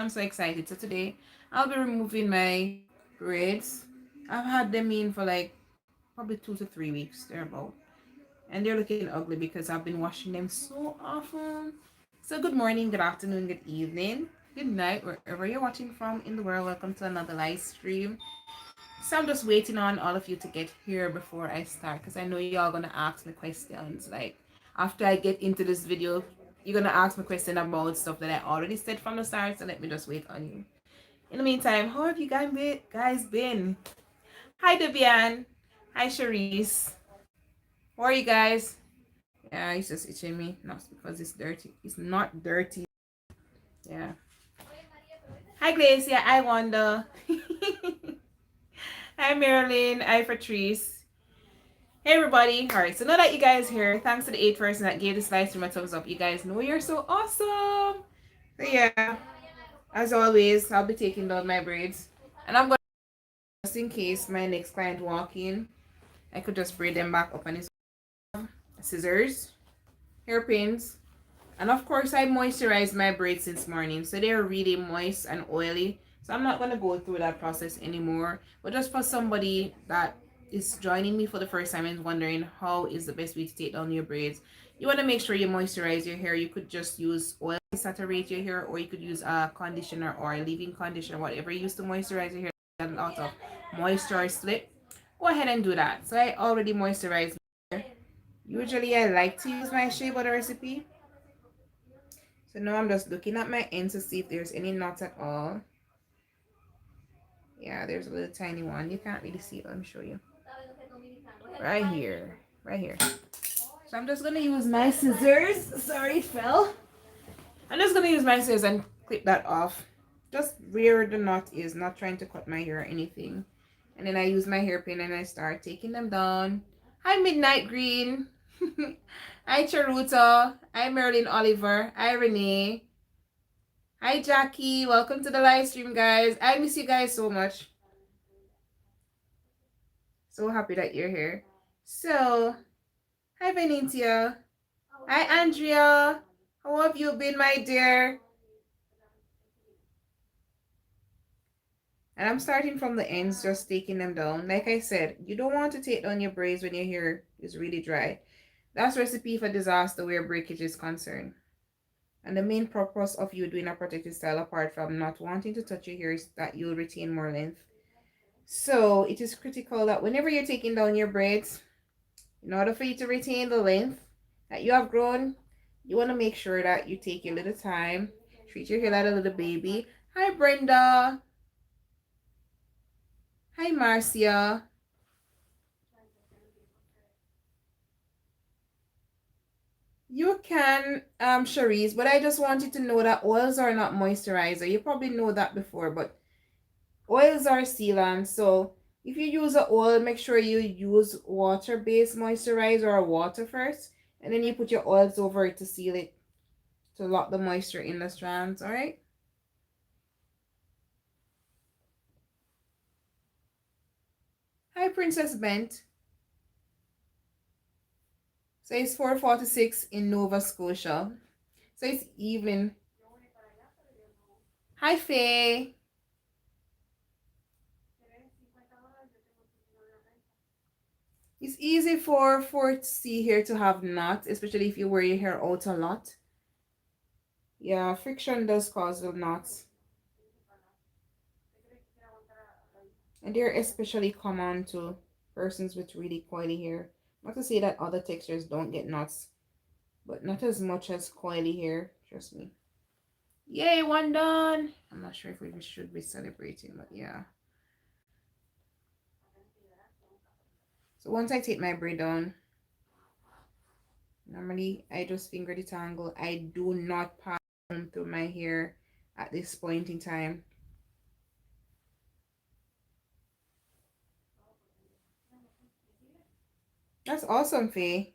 I'm so excited. So today I'll be removing my braids. I've had them in for like probably 2 to 3 weeks. They're about, and they're looking ugly because I've been washing them so often. So good morning, good afternoon, good evening, good night, wherever you're watching from in the world. Welcome to another live stream. So I'm just waiting on all of you to get here before I start because I know y'all gonna ask me questions. Like after I get into this video, you're gonna ask me questions about stuff that I already said from the start. So let me just wait on you. In the meantime, how have you guys been? Hi Debian. Hi Charisse. How are you guys? Yeah, he's just itching me. Not because it's dirty. It's not dirty. Yeah. Hi Glacia. Hi Wanda. Hi Marilyn. Hi Patrice. Hey everybody. Alright, so now that you guys here, thanks to the 8th person that gave this live stream a thumbs up. You guys know you're so awesome. So yeah, as always, I'll be taking down my braids. And I'm gonna, just in case my next client walk in, I could just braid them back up on his scissors, hairpins. And of course I moisturized my braids since morning. So they're really moist and oily. So I'm not gonna go through that process anymore. But just for somebody that is joining me for the first time and wondering how is the best way to take down your braids, you want to make sure you moisturize your hair. You could just use oil to saturate your hair, or you could use a conditioner or a leave-in conditioner, whatever you use to moisturize your hair. A lot of moisture slip. Go ahead and do that. So I already moisturized my hair. Usually I like to use my shea butter recipe. So now I'm just looking at my end to see if there's any knots at all. Yeah, there's a little tiny one. You can't really see it. Let me show you. Right here. Right here. So I'm just going to use my scissors. Sorry, it fell. I'm just going to use my scissors and clip that off. Just where the knot is. Not trying to cut my hair or anything. And then I use my hairpin and I start taking them down. Hi, Midnight Green. Hi, Charuto. Hi, Marilyn Oliver. Hi, Renee. Hi Jackie, welcome to the live stream, guys. I miss you guys so much. So happy that you're here. So, hi Venetia. Hi Andrea. How have you been, my dear? And I'm starting from the ends, just taking them down. Like I said, you don't want to take down your braids when your hair is really dry. That's recipe for disaster where breakage is concerned. And the main purpose of you doing a protective style, apart from not wanting to touch your hair, is that you'll retain more length. So it is critical that whenever you're taking down your braids, in order for you to retain the length that you have grown, you want to make sure that you take your little time, treat your hair like a little baby. Hi Brenda. Hi Marcia. You can, Cherise, but I just want you to know that oils are not moisturizer. You probably know that before, but oils are sealants. So if you use an oil, make sure you use water-based moisturizer or water first, and then you put your oils over it to seal it, to lock the moisture in the strands. All right. Hi, Princess Bent. So it's 4:46 in Nova Scotia. So it's evening. Hi, Faye. It's easy for C here to have knots, especially if you wear your hair out a lot. Yeah, friction does cause the knots. And they're especially common to persons with really coily hair. Not to say that other textures don't get knots, but not as much as coily hair, trust me. Yay, one done! I'm not sure if we should be celebrating, but yeah. So once I take my braid down, normally I just finger detangle. I do not pass through my hair at this point in time. That's awesome, Faye.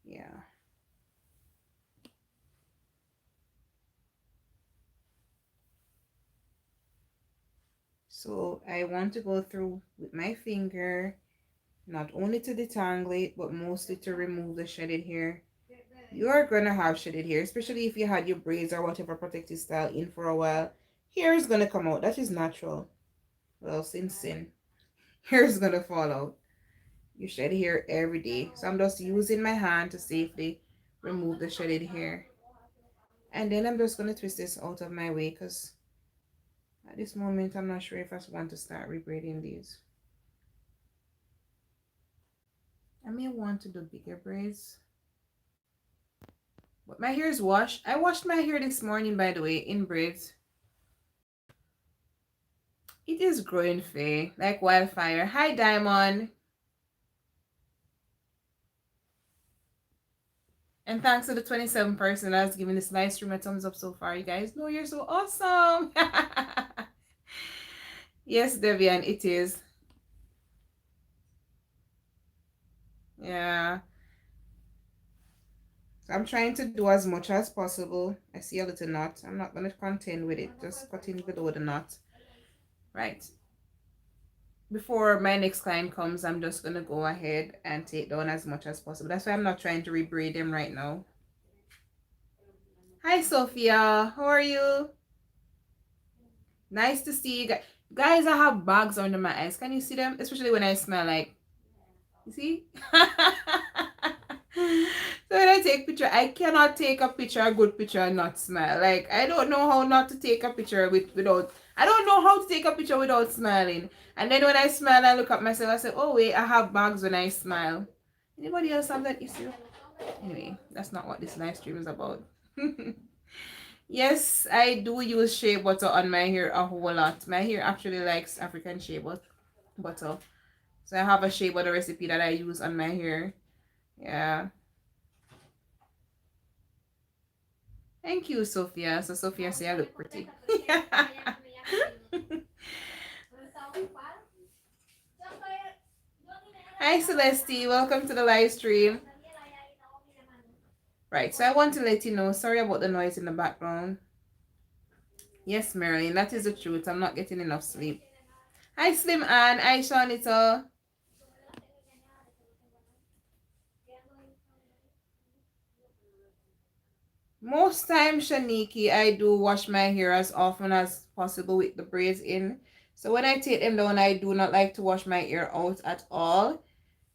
Yeah. So I want to go through with my finger, not only to detangle it, but mostly to remove the shedded hair. you're gonna have shaded hair, especially if you had your braids or whatever protective style in for a while. Hair is gonna come out. That is natural. Well, sin. Hair is gonna fall out. You shed hair every day. So I'm just using my hand to safely remove the shedded hair. And then I'm just gonna twist this out of my way because at this moment I'm not sure if I want to start rebraiding these. I may want to do bigger braids. But my hair is washed. I washed my hair this morning, by the way, in braids. It is growing, Faye, like wildfire. Hi, Diamond. And thanks to the 27 person that's giving this live stream a thumbs up so far. You guys know you're so awesome. Yes, Debian, it is. Yeah. So I'm trying to do as much as possible. I see a little knot. I'm not going to contend with it. Just cutting below the knot. Right. Before my next client comes, I'm just going to go ahead and take down as much as possible. That's why I'm not trying to rebraid them right now. Hi, Sophia. How are you? Nice to see you guys. Guys, I have bags under my eyes. Can you see them? Especially when I smell like, you see? So when I take picture, I cannot take a picture, a good picture, and not smile. Like, I don't know how not to take a picture without, I don't know how to take a picture without smiling. And then when I smile, I look at myself, I say, oh wait, I have bags when I smile. Anybody else have that issue? Anyway, that's not what this live stream is about. Yes, I do use shea butter on my hair a whole lot. My hair actually likes African shea butter. So I have a shea butter recipe that I use on my hair. Yeah. Thank you, Sophia. So Sophia say I look pretty. Hi, Celeste. Welcome to the live stream. Right, so I want to let you know, sorry about the noise in the background. Yes, Marilyn, that is the truth. I'm not getting enough sleep. Hi, Slim Ann. Hi, Shawnita. Most times, Shaniki, I do wash my hair as often as possible with the braids in. So when I take them down, I do not like to wash my hair out at all.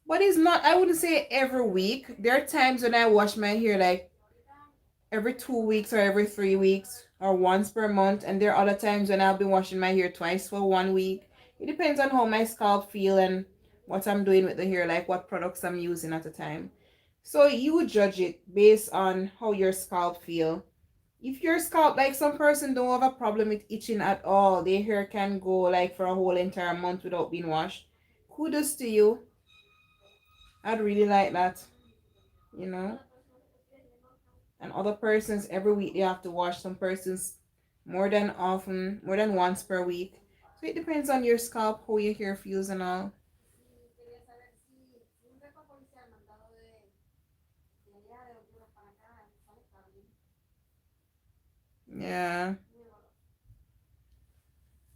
But it's not, I wouldn't say every week. There are times when I wash my hair like every 2 weeks or every 3 weeks or once per month. And there are other times when I'll be washing my hair twice for 1 week. It depends on how my scalp feel and what I'm doing with the hair, like what products I'm using at the time. So you judge it based on how your scalp feel. If your scalp, like some person don't have a problem with itching at all, their hair can go like for a whole entire month without being washed. Kudos to you. I'd really like that, you know. And other persons every week they have to wash. Some persons more than often, more than once per week. So it depends on your scalp, how your hair feels and all. Yeah.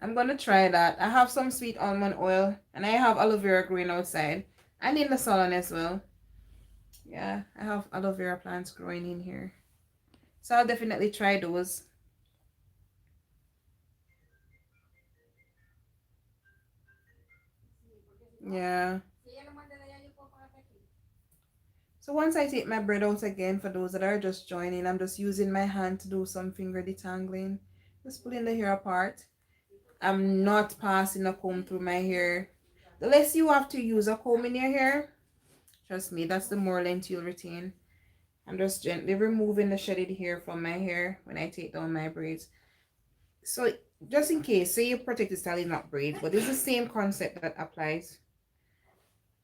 I'm gonna try that. I have some sweet almond oil and I have aloe vera growing outside and in the salon as well. Yeah, I have aloe vera plants growing in here. So I'll definitely try those. Yeah. So once I take my braid out again, for those that are just joining, I'm just using my hand to do some finger detangling. Just pulling the hair apart. I'm not passing a comb through my hair. The less you have to use a comb in your hair, trust me, that's the more length you'll retain. I'm just gently removing the shedded hair from my hair when I take down my braids. So just in case, say your protective style is not braids, but it's the same concept that applies.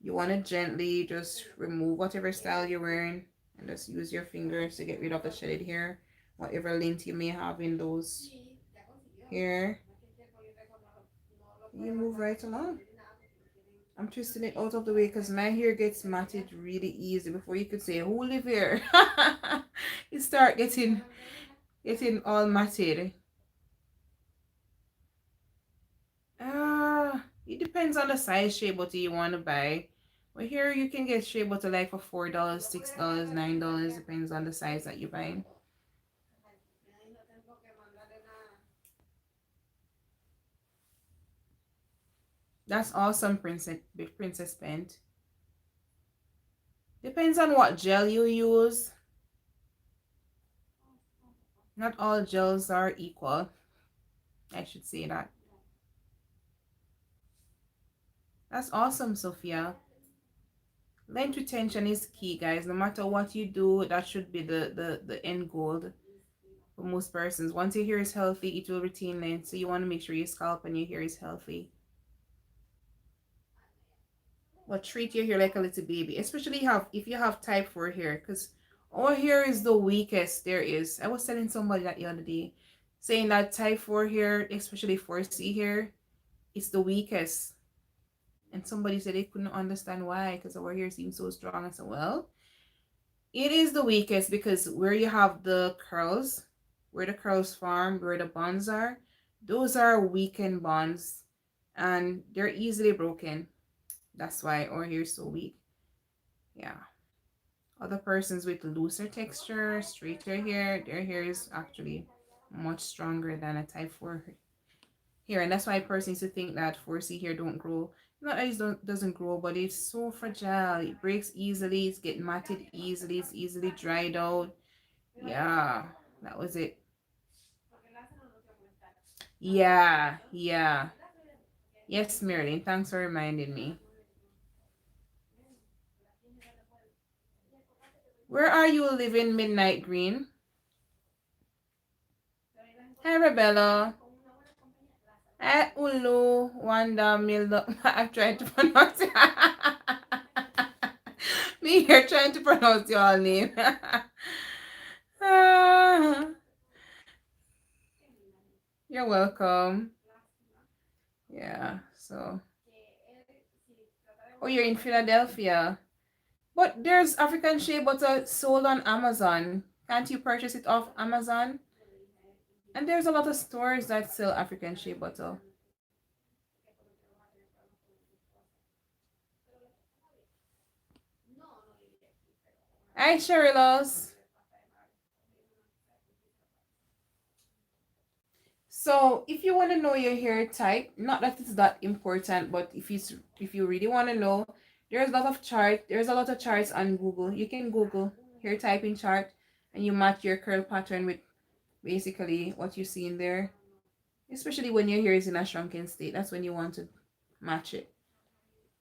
You want to gently just remove whatever style you're wearing and just use your fingers to get rid of the shedded hair, whatever length you may have in those hair. You move right along. I'm twisting it out of the way because my hair gets matted really easy. Before you could say, who live here? You start getting all matted. It depends on the size shape what you want to buy. Well, here you can get shea butter like for $4, $6, $9, depends on the size that you're buying. That's awesome, Princess Pent. Depends on what gel you use. Not all gels are equal. I should say that. That's awesome, Sophia. Length retention is key, guys. No matter what you do, that should be the end goal for most persons. Once your hair is healthy, it will retain length. So you want to make sure your scalp and your hair is healthy. But treat your hair like a little baby, especially if you have type 4 hair, because our hair is the weakest there is. I was telling somebody that the other day, saying that type 4 hair, especially 4C hair, is the weakest. And somebody said they couldn't understand why, because our hair seems so strong. I said, well, it is the weakest because where you have the curls, where the curls form, where the bonds are, those are weakened bonds and they're easily broken. That's why our hair is so weak. Yeah. Other persons with looser texture, straighter hair, their hair is actually much stronger than a type 4 hair. And that's why persons who think that 4C hair don't grow. Not that it doesn't grow, but it's so fragile. It breaks easily. It's getting matted easily. It's easily dried out. Yeah, that was it. Yeah, yeah. Yes, Marilyn, thanks for reminding me. Where are you living, Midnight Green? Hi, Rebella. Hi, Ulu, Wanda, Mildo. I'm trying to pronounce it. Me here trying to pronounce your name. Ah, you're welcome. Yeah, so. Oh, you're in Philadelphia. But there's African shea butter sold on Amazon. Can't you purchase it off Amazon? And there's a lot of stores that sell African shea butter. Hi, Sherilos. So if you want to know your hair type, not that it's that important, but if you really want to know, there's a lot of charts on Google. You can Google hair typing chart and you match your curl pattern with basically what you see in there. Especially when your hair is in a shrunken state, that's when you want to match it.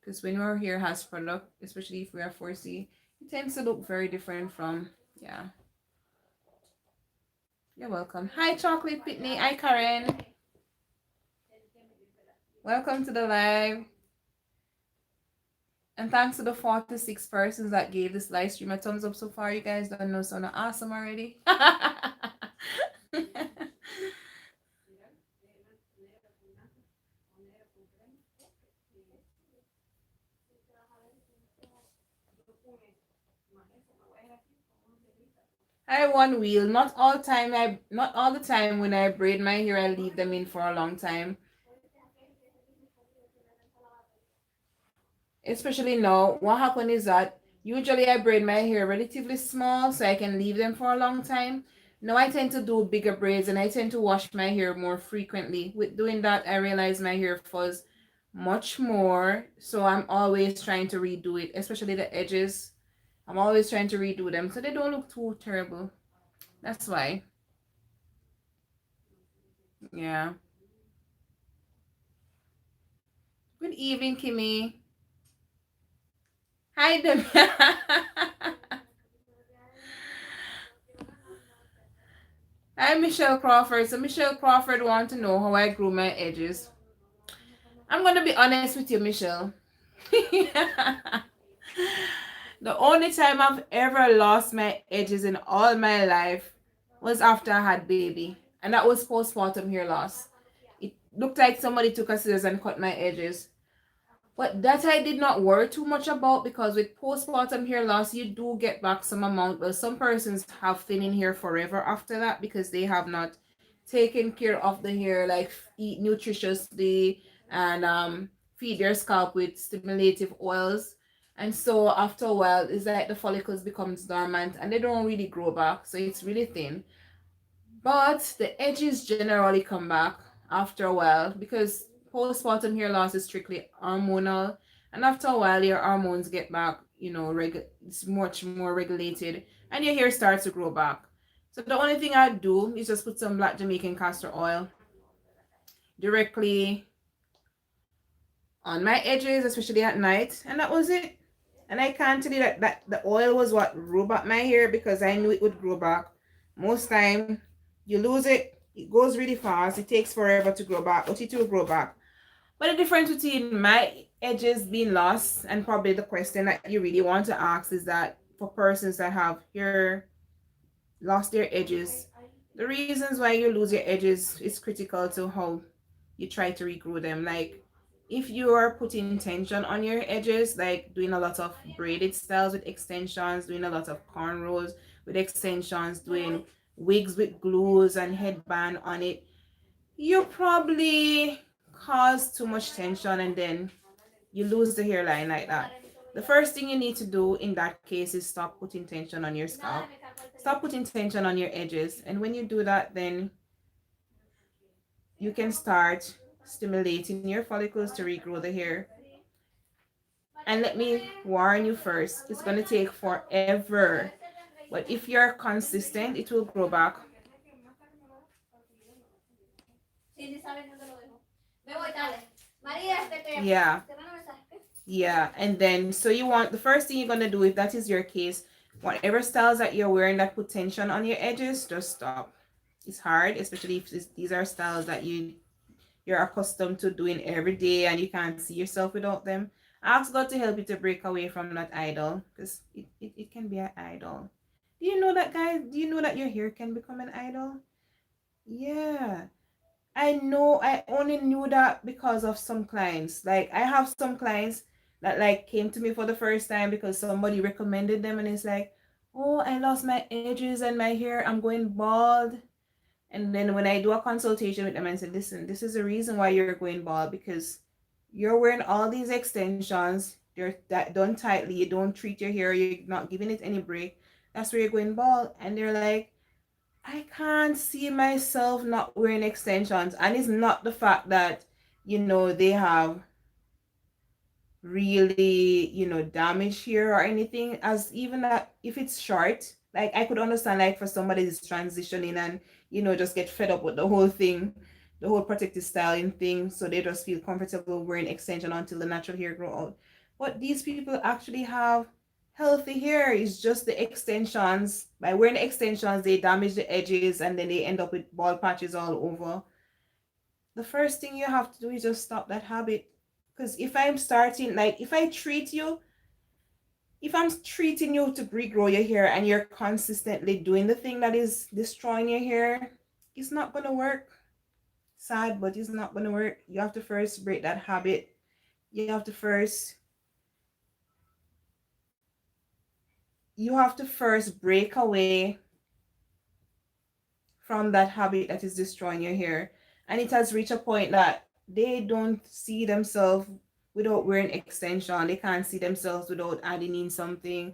Because when your hair has product, especially if we are 4C, it tends to look very different from, yeah. You're welcome. Hi, Chocolate Pitney. Hi, Karen. Welcome to the live. And thanks to the 46 persons that gave this live stream a thumbs up so far. You guys don't know, so not awesome already. I one wheel. Not all the time when I braid my hair, I leave them in for a long time. Especially now, what happened is that usually I braid my hair relatively small so I can leave them for a long time. Now I tend to do bigger braids and I tend to wash my hair more frequently. With doing that, I realize my hair fuzz much more. So I'm always trying to redo it, especially the edges. I'm always trying to redo them so they don't look too terrible. That's why. Yeah. Good evening, Kimmy. Hi, Demi. Hi, Michelle Crawford. So Michelle Crawford want to know how I grew my edges. I'm gonna be honest with you, Michelle. The only time I've ever lost my edges in all my life was after I had baby, and that was postpartum hair loss. It looked like somebody took a scissors and cut my edges. But that I did not worry too much about because with postpartum hair loss, you do get back some amount. But some persons have thinning hair forever after that because they have not taken care of the hair, like eat nutritiously and feed their scalp with stimulative oils. And so after a while, it's like the follicles becomes dormant and they don't really grow back. So it's really thin. But the edges generally come back after a while because postpartum hair loss is strictly hormonal. And after a while, your hormones get back, it's much more regulated and your hair starts to grow back. So the only thing I do is just put some black Jamaican castor oil directly on my edges, especially at night. And that was it. And I can't tell you that the oil was what grew back my hair because I knew it would grow back. Most time you lose it, it goes really fast. It takes forever to grow back, but it will grow back. But the difference between my edges being lost and probably the question that you really want to ask is that for persons that have hair lost their edges, the reasons why you lose your edges is critical to how you try to regrow them. Like if you are putting tension on your edges, like doing a lot of braided styles with extensions, doing a lot of cornrows with extensions, doing wigs with glues and headband on it, you probably cause too much tension and then you lose the hairline like that. The first thing you need to do in that case is stop putting tension on your scalp. Stop putting tension on your edges. And when you do that, then you can start stimulating your follicles to regrow the hair. And let me warn you first, it's going to take forever. But if you're consistent, it will grow back. Yeah. Yeah. And then, so you want, the first thing you're going to do, if that is your case, whatever styles that you're wearing that put tension on your edges, just stop. It's hard, especially if these are styles that you're accustomed to doing every day and you can't see yourself without them. Ask God to help you to break away from that idol because it can be an idol. Do you know that, guys? Do you know that your hair can become an idol? Yeah. I know. I only knew that because of some clients. Like I have some clients that like came to me for the first time because somebody recommended them and it's like, oh, I lost my edges and my hair. I'm going bald. And then when I do a consultation with them and say, listen, this is the reason why you're going bald because you're wearing all these extensions. They're that done tightly. You don't treat your hair. You're not giving it any break. That's where you're going bald. And they're like, I can't see myself not wearing extensions. And it's not the fact that, they have really, damage here or anything. As even that if it's short, like I could understand like for somebody who's transitioning and, just get fed up with the whole thing, the whole protective styling thing. So they just feel comfortable wearing extension until the natural hair grow out. But these people actually have healthy hair. It's just the extensions. By wearing the extensions, they damage the edges and then they end up with bald patches all over. The first thing you have to do is just stop that habit. Because if I'm starting, like if I'm treating you to regrow your hair and you're consistently doing the thing that is destroying your hair, it's not gonna work. Sad, but it's not gonna work. You have to first break that habit. You have to first break away from that habit that is destroying your hair. And it has reached a point that they don't see themselves without wearing extension. They can't see themselves without adding in something.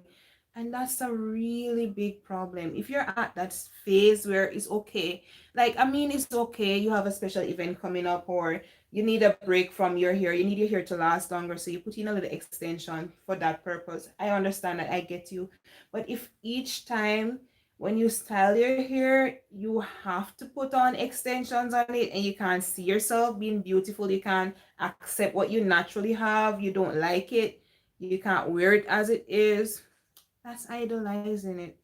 And that's a really big problem. If you're at that phase where it's okay, like, I mean, it's okay, you have a special event coming up, or you need a break from your hair, you need your hair to last longer, so you put in a little extension for that purpose. I understand that, I get you. But if each time when you style your hair, you have to put on extensions on it and you can't see yourself being beautiful, you can't accept what you naturally have, you don't like it, you can't wear it as it is, that's idolizing it.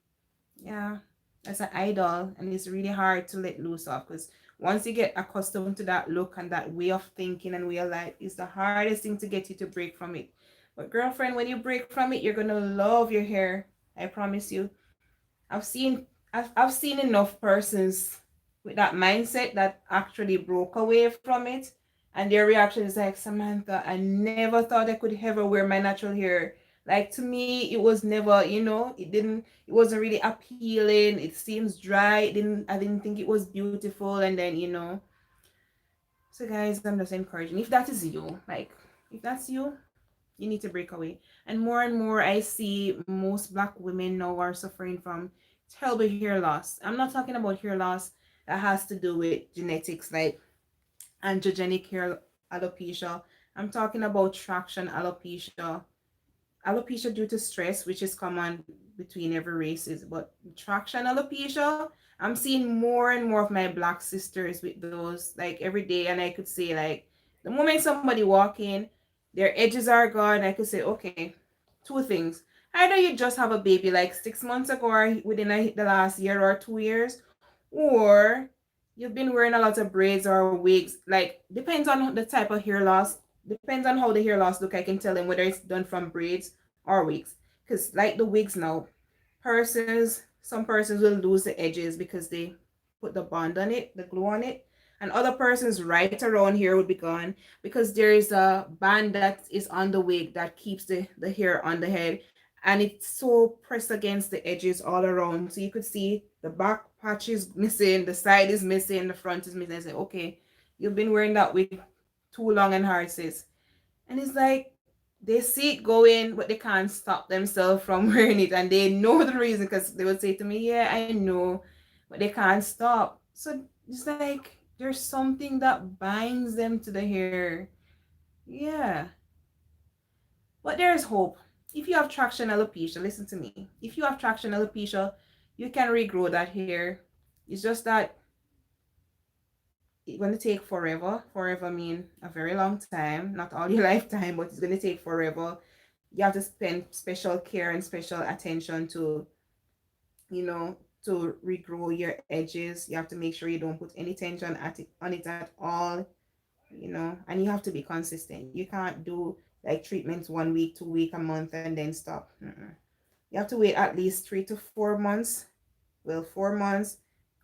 Yeah, that's an idol, and it's really hard to let loose of because once you get accustomed to that look and that way of thinking and way of life, it's the hardest thing to get you to break from it. But girlfriend, when you break from it, you're gonna love your hair. I promise you. I've seen enough persons with that mindset that actually broke away from it, and their reaction is like, Samantha, I never thought I could ever wear my natural hair. Like, to me, it was never, it wasn't really appealing. It seems dry. I didn't think it was beautiful. And then, so guys, I'm just encouraging. If that is you, like, if that's you, You need to break away. And more I see most black women now are suffering from terrible hair loss. I'm not talking about hair loss that has to do with genetics like androgenic hair alopecia. I'm talking about traction alopecia. Alopecia due to stress, which is common between every races, but traction alopecia, I'm seeing more and more of my black sisters with those like every day, and I could say like the moment somebody walk in, their edges are gone. I could say okay, two things: either you just have a baby like 6 months ago or within the last year or 2 years, or you've been wearing a lot of braids or wigs. Like depends on the type of hair loss. Depends on how the hair loss look. I can tell them whether it's done from braids or wigs. Because like the wigs now, some persons will lose the edges because they put the bond on it, the glue on it. And other persons right around here would be gone because there is a band that is on the wig that keeps the hair on the head. And it's so pressed against the edges all around. So you could see the back patch is missing, the side is missing, the front is missing. I say, okay, you've been wearing that wig too long and hard, sis. And it's like they see it going, but they can't stop themselves from wearing it. And they know the reason because they would say to me, yeah, I know, but they can't stop. So it's like there's something that binds them to the hair. Yeah. But there's hope. If you have traction alopecia, listen to me. If you have traction alopecia, you can regrow that hair. It's just that it's going to take forever. Forever mean a very long time, not all your lifetime, but it's going to take forever. You have to spend special care and special attention to, you know, to regrow your edges. You have to make sure you don't put any tension on it at all, and you have to be consistent. You can't do like treatments 1 week, 2 week, a month, and then stop. You have to wait at least 3 to 4 months. Well, 4 months,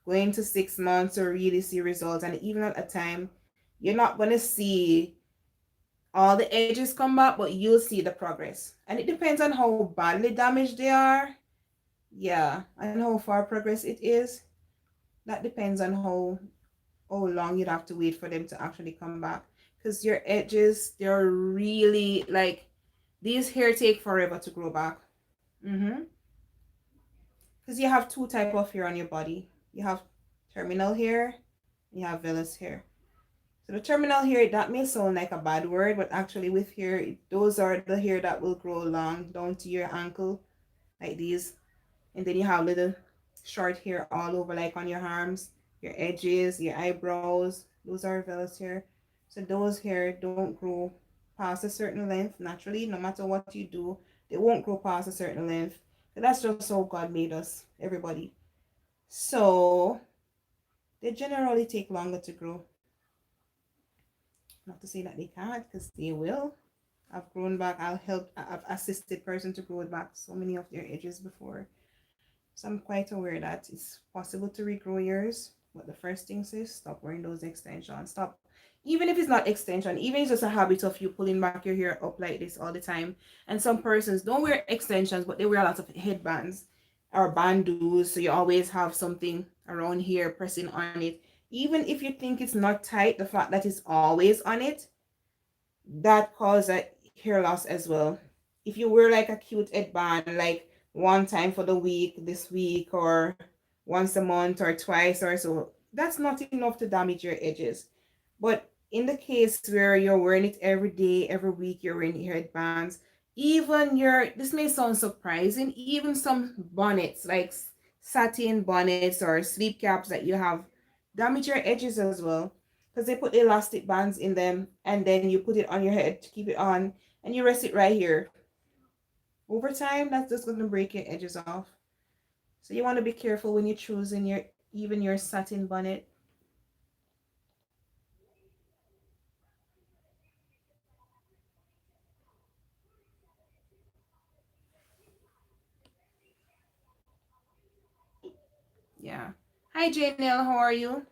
going to 6 months to really see results. And even at a time, you're not going to see all the edges come back, but you'll see the progress. And it depends on how badly damaged they are. Yeah, and how far progress it is. That depends on how long you'd have to wait for them to actually come back. Because your edges, they're really like these hair take forever to grow back. Mm-hmm. Because you have two type of hair on your body. You have terminal hair, you have vellus hair. So the terminal hair, that may sound like a bad word, but actually with hair, those are the hair that will grow long down to your ankle, like these. And then you have little short hair all over, like on your arms, your edges, your eyebrows. Those are vellus hair. So those hair don't grow past a certain length naturally. No matter what you do, they won't grow past a certain length. So that's just how God made us, everybody. So they generally take longer to grow. Not to say that they can't, because they will. I've grown back. I've assisted person to grow back so many of their edges before. So I'm quite aware that it's possible to regrow yours. But the first thing is stop wearing those extensions. Stop. Even if it's not extension, even if it's just a habit of you pulling back your hair up like this all the time. And some persons don't wear extensions, but they wear a lot of headbands or bandeaus. So you always have something around here pressing on it. Even if you think it's not tight, the fact that it's always on it, that causes hair loss as well. If you wear like a cute headband, like one time for the week, this week, or once a month or twice or so, that's not enough to damage your edges. But in the case where you're wearing it every day, every week, you're wearing headbands, even this may sound surprising, even some bonnets, like satin bonnets or sleep caps that you have, damage your edges as well because they put elastic bands in them and then you put it on your head to keep it on and you rest it right here. Over time, that's just going to break your edges off. So you want to be careful when you're choosing even your satin bonnet. Yeah. Hi, Janelle. How are you?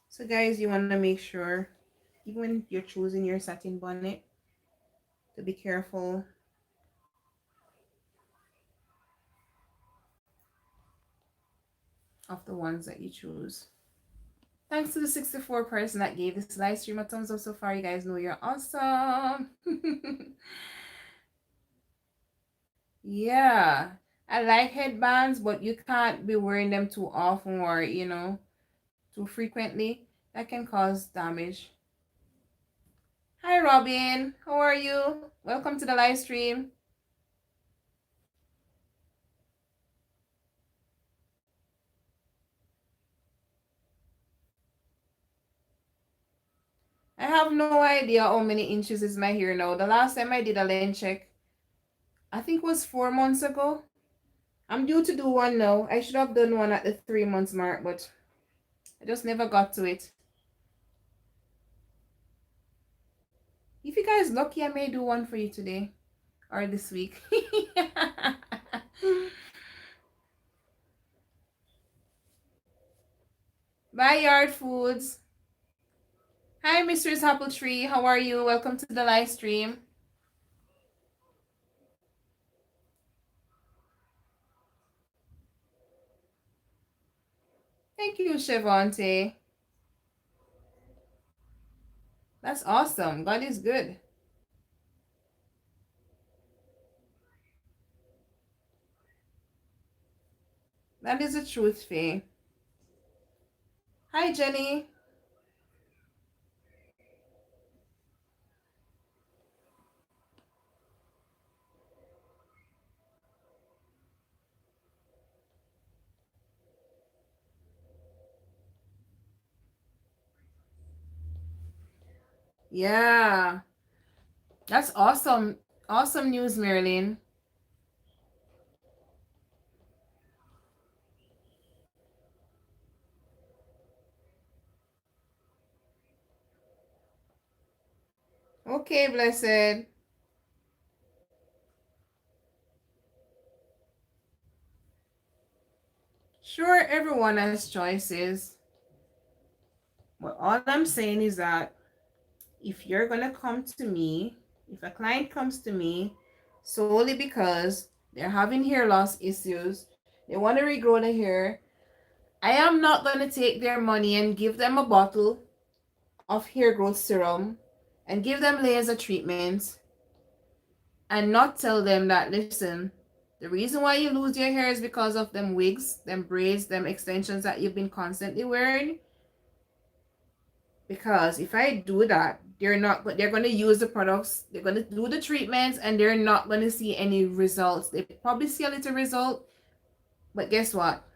So, guys, you want to make sure, even when you're choosing your satin bonnet, to be careful of the ones that you choose. Thanks to the 64 person that gave this live stream a thumbs up so far. You guys know you're awesome. Yeah. I like headbands, but you can't be wearing them too often or, too frequently. That can cause damage. Hi, Robin. How are you? Welcome to the live stream. I have no idea how many inches is my hair now. The last time I did a length check, I think it was 4 months ago. I'm due to do one now. I should have done one at the 3 months mark, but I just never got to it. If you guys lucky, I may do one for you today or this week. Bye, Yard Foods. Hi, Mistress Apple Tree. How are you? Welcome to the live stream. Thank you, Chevante. That's awesome. God is good. That is the truth, Faye. Hi, Jenny. Yeah, that's awesome. Awesome news, Marilyn. Okay, blessed. Sure, everyone has choices. But all I'm saying is that if you're going to come to me, if a client comes to me solely because they're having hair loss issues, they want to regrow the hair, I am not going to take their money and give them a bottle of hair growth serum and give them laser treatments and not tell them that, listen, the reason why you lose your hair is because of them wigs, them braids, them extensions that you've been constantly wearing. Because if I do that, they're going to use the products, they're going to do the treatments, and they're not going to see any results. They probably see a little result, but guess what?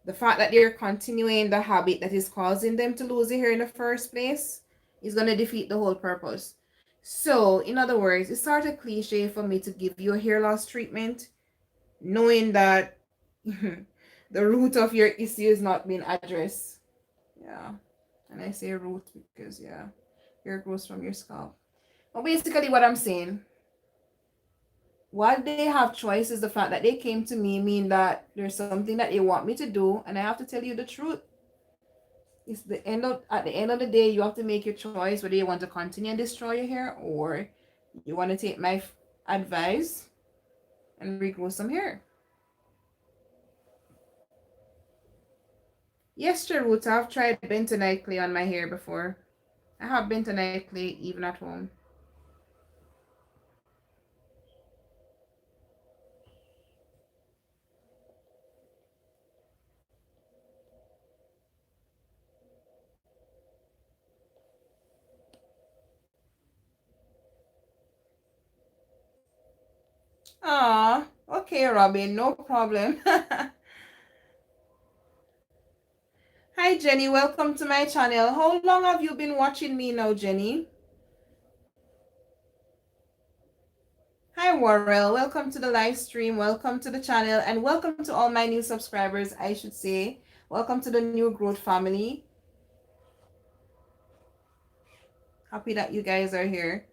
The fact that they're continuing the habit that is causing them to lose their hair in the first place is going to defeat the whole purpose. So, in other words, it's sort of cliche for me to give you a hair loss treatment, knowing that the root of your issue is not being addressed. Yeah. And I say root because, yeah, hair grows from your scalp. But basically, what I'm saying, what they have choice is the fact that they came to me mean that there's something that they want me to do, and I have to tell you the truth. It's the end of At the end of the day, you have to make your choice whether you want to continue and destroy your hair or you want to take my advice and regrow some hair. Yes, Charut, I've tried bentonite clay on my hair before. I have bentonite clay even at home. Ah, okay, Robin, no problem. Hi, Jenny. Welcome to my channel. How long have you been watching me now, Jenny? Hi, Warrell. Welcome to the live stream. Welcome to the channel. And welcome to all my new subscribers, I should say. Welcome to the new growth family. Happy that you guys are here.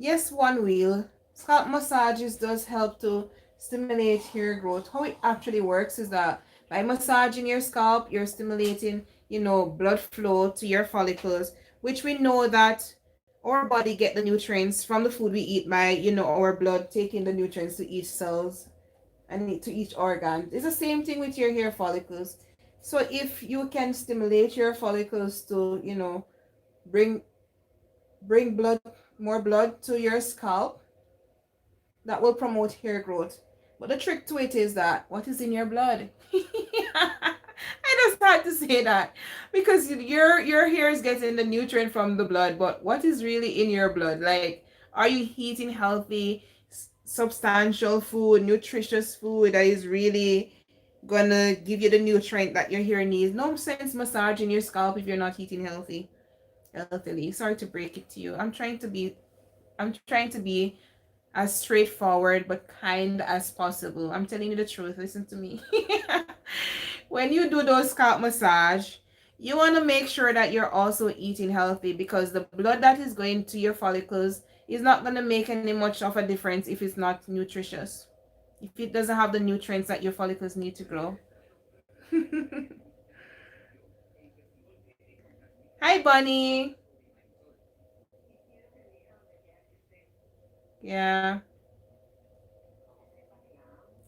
Yes, one wheel. Scalp massages does help to stimulate hair growth. How it actually works is that by massaging your scalp, you're stimulating, blood flow to your follicles, which we know that our body get the nutrients from the food we eat by, our blood taking the nutrients to each cells and to each organ. It's the same thing with your hair follicles. So if you can stimulate your follicles to, bring blood, more blood to your scalp, that will promote hair growth. But the trick to it is that what is in your blood? I just had to say that because your hair is getting the nutrient from the blood, but what is really in your blood? Like, are you eating healthy, substantial food, nutritious food that is really gonna give you the nutrient that your hair needs? No sense massaging your scalp if you're not eating healthily. Sorry to break it to you. I'm trying to be as straightforward but kind as possible. I'm telling you the truth. Listen to me. When you do those scalp massage, you want to make sure that you're also eating healthy because the blood that is going to your follicles is not going to make any much of a difference if it's not nutritious. If it doesn't have the nutrients that your follicles need to grow. Hi, Bunny. Yeah.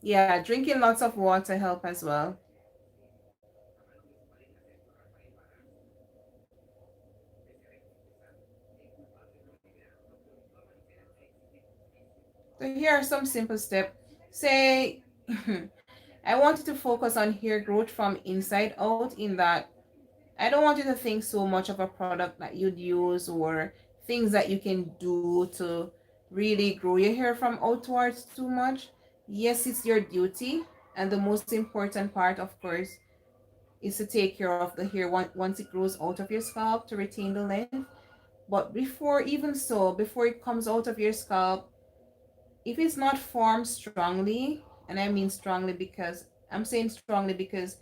Yeah, drinking lots of water help as well. So here are some simple steps. Say, I want you to focus on hair growth from inside out, in that I don't want you to think so much of a product that you'd use or things that you can do to really grow your hair from outwards too much. Yes, it's your duty. And the most important part, of course, is to take care of the hair once it grows out of your scalp to retain the length. But before it comes out of your scalp, if it's not formed strongly, and I mean strongly because I'm saying strongly because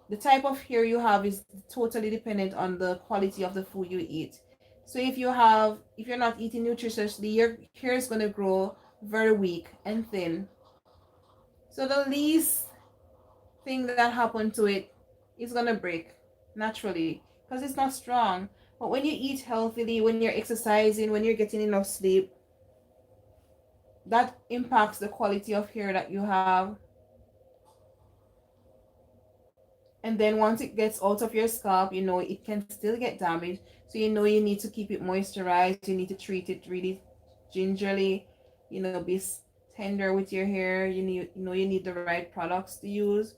the type of hair you have is totally dependent on the quality of the food you eat. So if you're not eating nutritiously, your hair is going to grow very weak and thin. So the least thing that happened to it is going to break naturally because it's not strong. But when you eat healthily, when you're exercising, when you're getting enough sleep, that impacts the quality of hair that you have. And then once it gets out of your scalp, it can still get damaged. So you need to keep it moisturized. You need to treat it really gingerly. Be tender with your hair. You need the right products to use.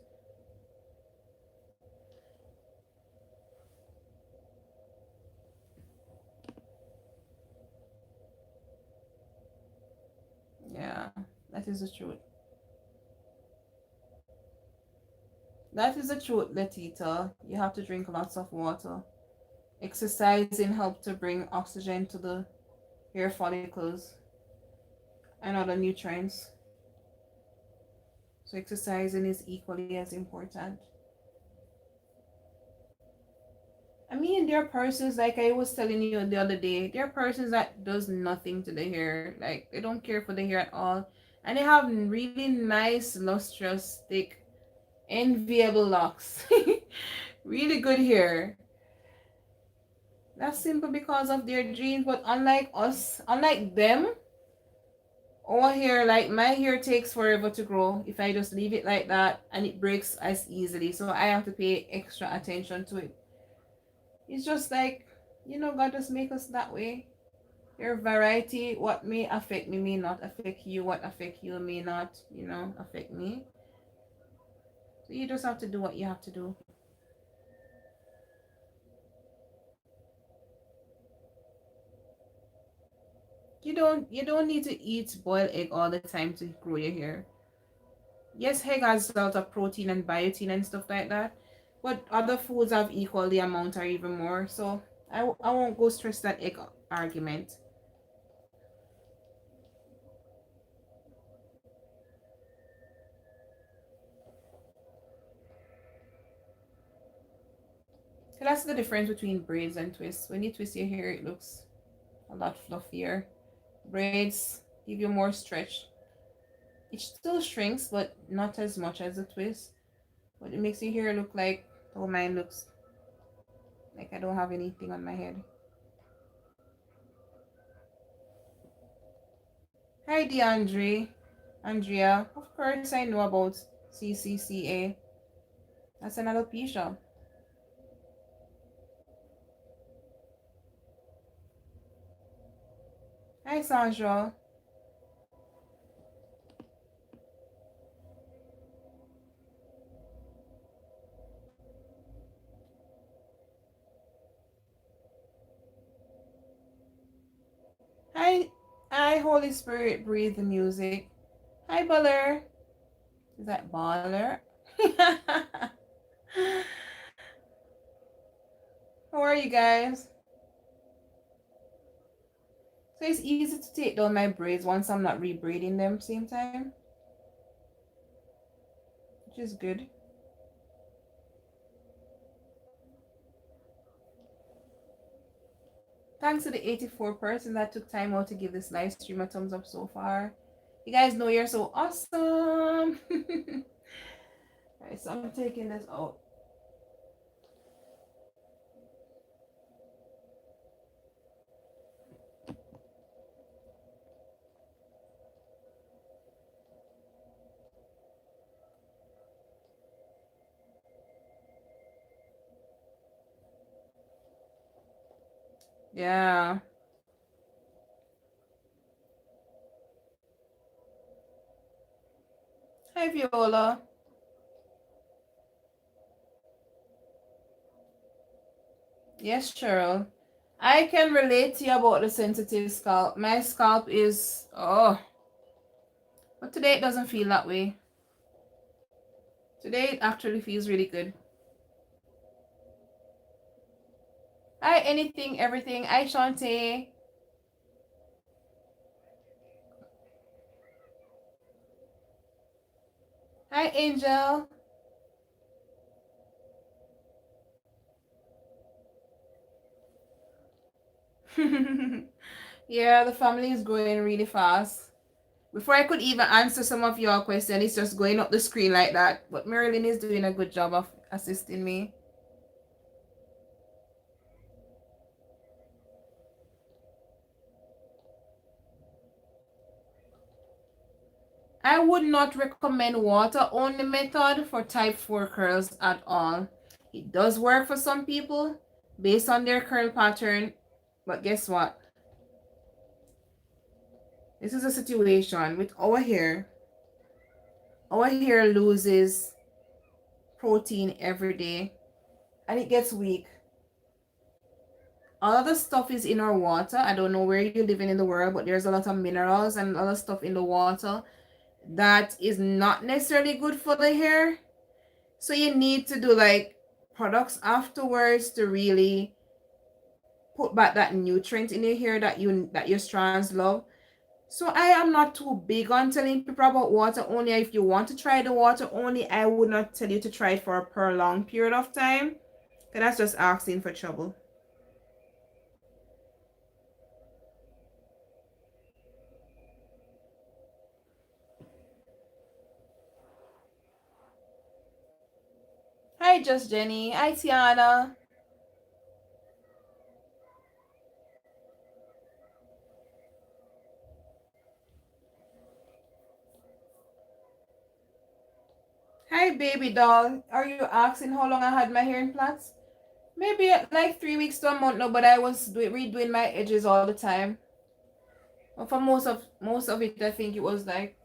Yeah, that is the truth. That is the truth, Letita. You have to drink lots of water. Exercising help to bring oxygen to the hair follicles and other nutrients. So exercising is equally as important. I mean, there are persons, like I was telling you the other day, there are persons that does nothing to the hair. Like, they don't care for the hair at all. And they have really nice, lustrous, thick, enviable locks. Really good hair. That's simple because of their genes. But unlike them, our hair, like my hair takes forever to grow if I just leave it like that, and it breaks as easily. So I have to pay extra attention to it. It's just like, God just make us that way. Your variety, what may affect me may not affect you. What affect you may not, affect me. So you just have to do what you have to do. You don't need to eat boiled egg all the time to grow your hair. Yes, egg has a lot of protein and biotin and stuff like that, but other foods have equal the amount or even more. So I won't go stress that egg argument. So that's the difference between braids and twists. When you twist your hair, it looks a lot fluffier. Braids give you more stretch. It still shrinks, but not as much as the twist. But it makes your hair look like how mine looks. Like I don't have anything on my head. Hi, DeAndre. Andrea. Of course, I know about CCCA. That's an alopecia. Hi, Sandra. Hi, hi, Holy Spirit, breathe the music. Hi, Baller. Is that Baller? How are you guys? So it's easy to take down my braids once I'm not rebraiding them same time, which is good. Thanks to the 84 person that took time out to give this live stream a thumbs up so far. You guys know you're so awesome. Alright, so I'm taking this out. Yeah. Hi, Viola. Yes, Cheryl. I can relate to you about the sensitive scalp. My scalp is, oh, but today it doesn't feel that way. Today it actually feels really good. Hi, anything, everything. Hi, Shantae. Hi, Angel. Yeah, the family is growing really fast. Before I could even answer some of your questions, it's just going up the screen like that. But Marilyn is doing a good job of assisting me. I would not recommend water only method for type 4 curls at all. It does work for some people based on their curl pattern, but guess what? This is a situation with our hair. Our hair loses protein every day and it gets weak. All of the stuff is in our water. I don't know where you're living in the world, but there's a lot of minerals and other stuff in the water that is not necessarily good for the hair. So you need to do like products afterwards to really put back that nutrient in your hair that your strands love. So I am not too big on telling people about water only. If you want to try the water only, I would not tell you to try it for a prolonged period of time. Because that's just asking for trouble. Hi, Just Jenny. Hi, Tiana. Hi, baby doll. Are you asking how long I had my hair in plaits? Maybe like 3 weeks to a month now, but I was redoing my edges all the time. But for most of it, I think it was like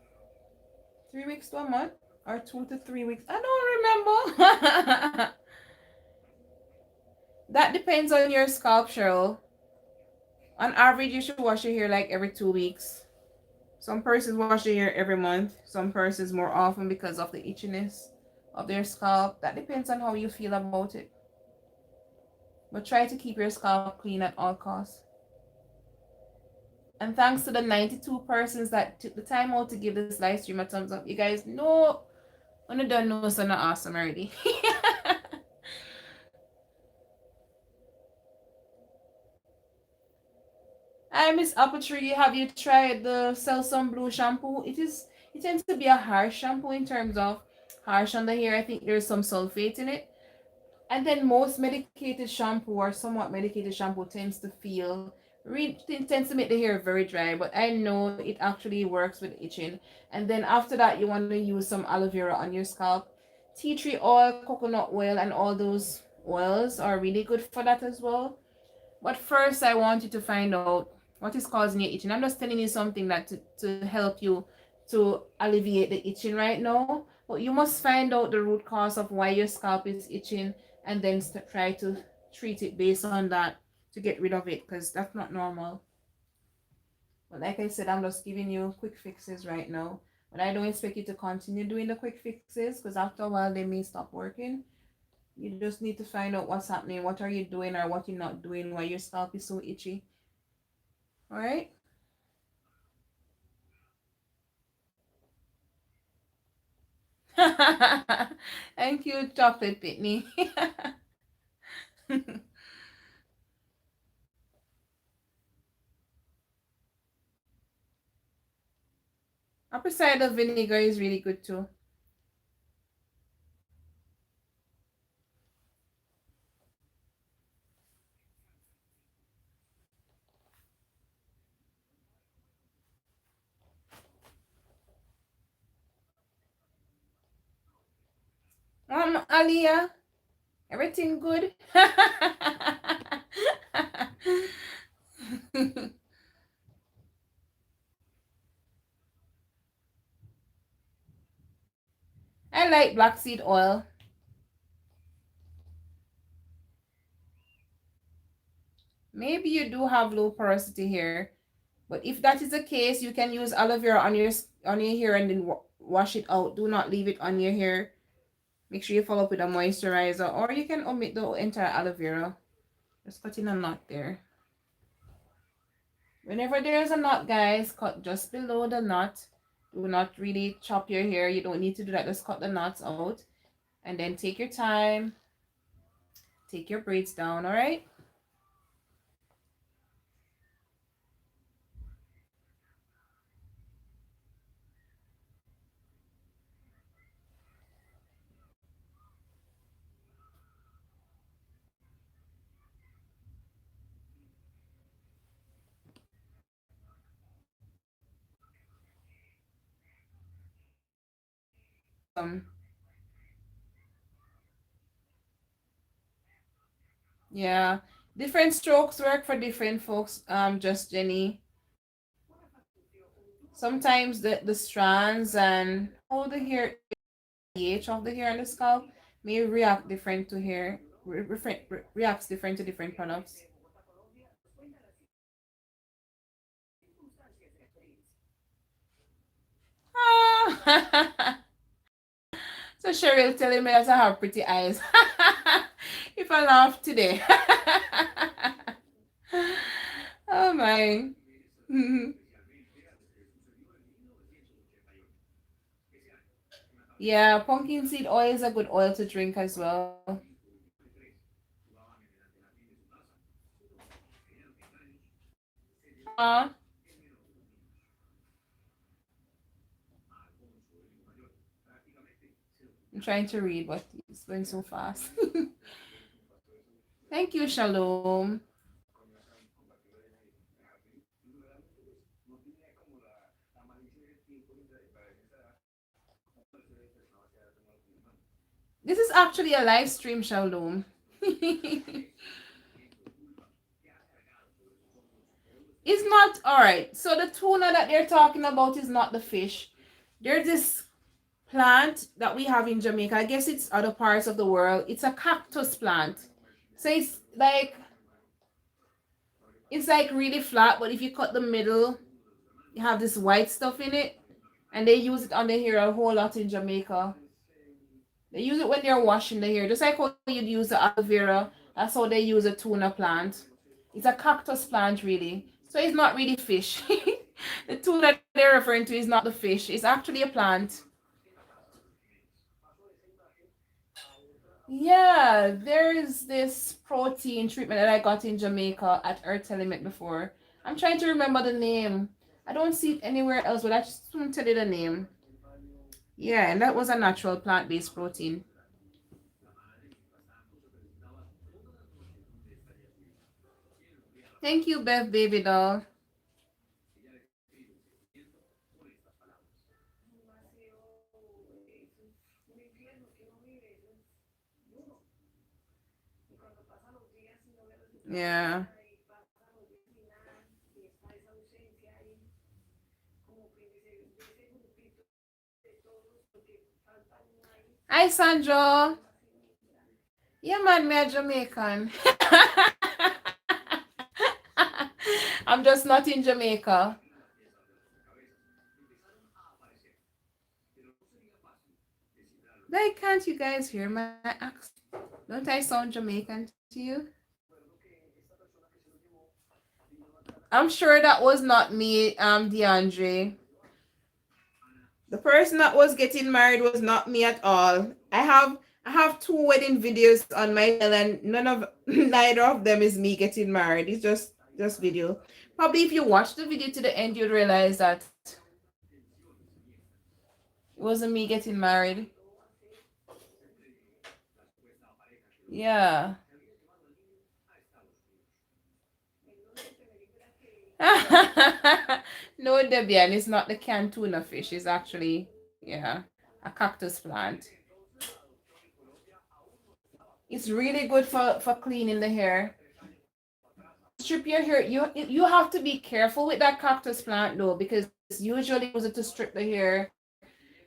3 weeks to a month or 2 to 3 weeks. I don't remember. That depends on your scalp, Cheryl. On average, you should wash your hair like every 2 weeks. Some persons wash their hair every month. Some persons more often because of the itchiness of their scalp. That depends on how you feel about it. But try to keep your scalp clean at all costs. And thanks to the 92 persons that took the time out to give this live stream a thumbs up. You guys know, when you don't know, so not awesome already. Hi, Miss Apple Tree. Have you tried the Selsun Blue shampoo? It tends to be a harsh shampoo in terms of harsh on the hair. I think there's some sulfate in it. And then most medicated shampoo or somewhat medicated shampoo tends to feel tends to make the hair very dry. But I know it actually works with itching. And then after that, you want to use some aloe vera on your scalp. Tea tree oil, coconut oil, and all those oils are really good for that as well. But first, I want you to find out what is causing your itching. I'm just telling you something that to help you to alleviate the itching right now. But you must find out the root cause of why your scalp is itching and then try to treat it based on that to get rid of it because that's not normal. But like I said, I'm just giving you quick fixes right now. But I don't expect you to continue doing the quick fixes because after a while they may stop working. You just need to find out what's happening, what are you doing or what you're not doing, why your scalp is so itchy. All right? Thank you, Chocolate Pitney. Apple cider vinegar is really good too. Aliyah, everything good? I like black seed oil. Maybe you do have low porosity hair, but if that is the case, you can use aloe vera on your hair and then wash it out. Do not leave it on your hair. Make sure you follow up with a moisturizer, or you can omit the entire aloe vera. Just cut in a knot there. Whenever there's a knot, guys, cut just below the knot. Do not really chop your hair. You don't need to do that. Just cut the knots out. And then take your time. Take your braids down, all right? Yeah. Different strokes work for different folks. Just Jenny. Sometimes the strands and how the hair pH of the hair on the scalp may react different to hair reacts different to different products. Ah! So Cheryl telling me that I have pretty eyes. If I laugh today. Oh my. Yeah, pumpkin seed oil is a good oil to drink as well. Uh, I'm trying to read, but it's going so fast. Thank you, Shalom. This is actually a live stream, Shalom. It's not all right. So the tuna that they're talking about is not the fish. There's this plant that we have in Jamaica. I guess it's other parts of the world. It's a cactus plant. So it's like really flat, but if you cut the middle, you have this white stuff in it, and they use it on the hair a whole lot in Jamaica. They use it when they're washing the hair, just like how you'd use the aloe vera. That's how they use a tuna plant. It's a cactus plant, really. So it's not really fish. The tuna they're referring to is not the fish. It's actually a plant. Yeah, there is this protein treatment that I got in Jamaica at Earth Element before. I'm trying to remember the name. I don't see it anywhere else, but I just want to tell you the name. Yeah, and that was a natural plant-based protein. Thank you, Beth Baby Doll. Yeah. Hi, Sandro. Yeah, man, me a Jamaican. I'm just not in Jamaica. Why can't you guys hear my accent? Don't I sound Jamaican to you? I'm sure that was not me, DeAndre. The person that was getting married was not me at all. I have two wedding videos on my channel and neither of them is me getting married. It's just video. Probably if you watch the video to the end, you'd realize that it wasn't me getting married. Yeah. No, Debian, it's not the canned tuna fish. It's actually, yeah, a cactus plant. It's really good for cleaning the hair. Strip your hair. You have to be careful with that cactus plant though, because usually use it to strip the hair.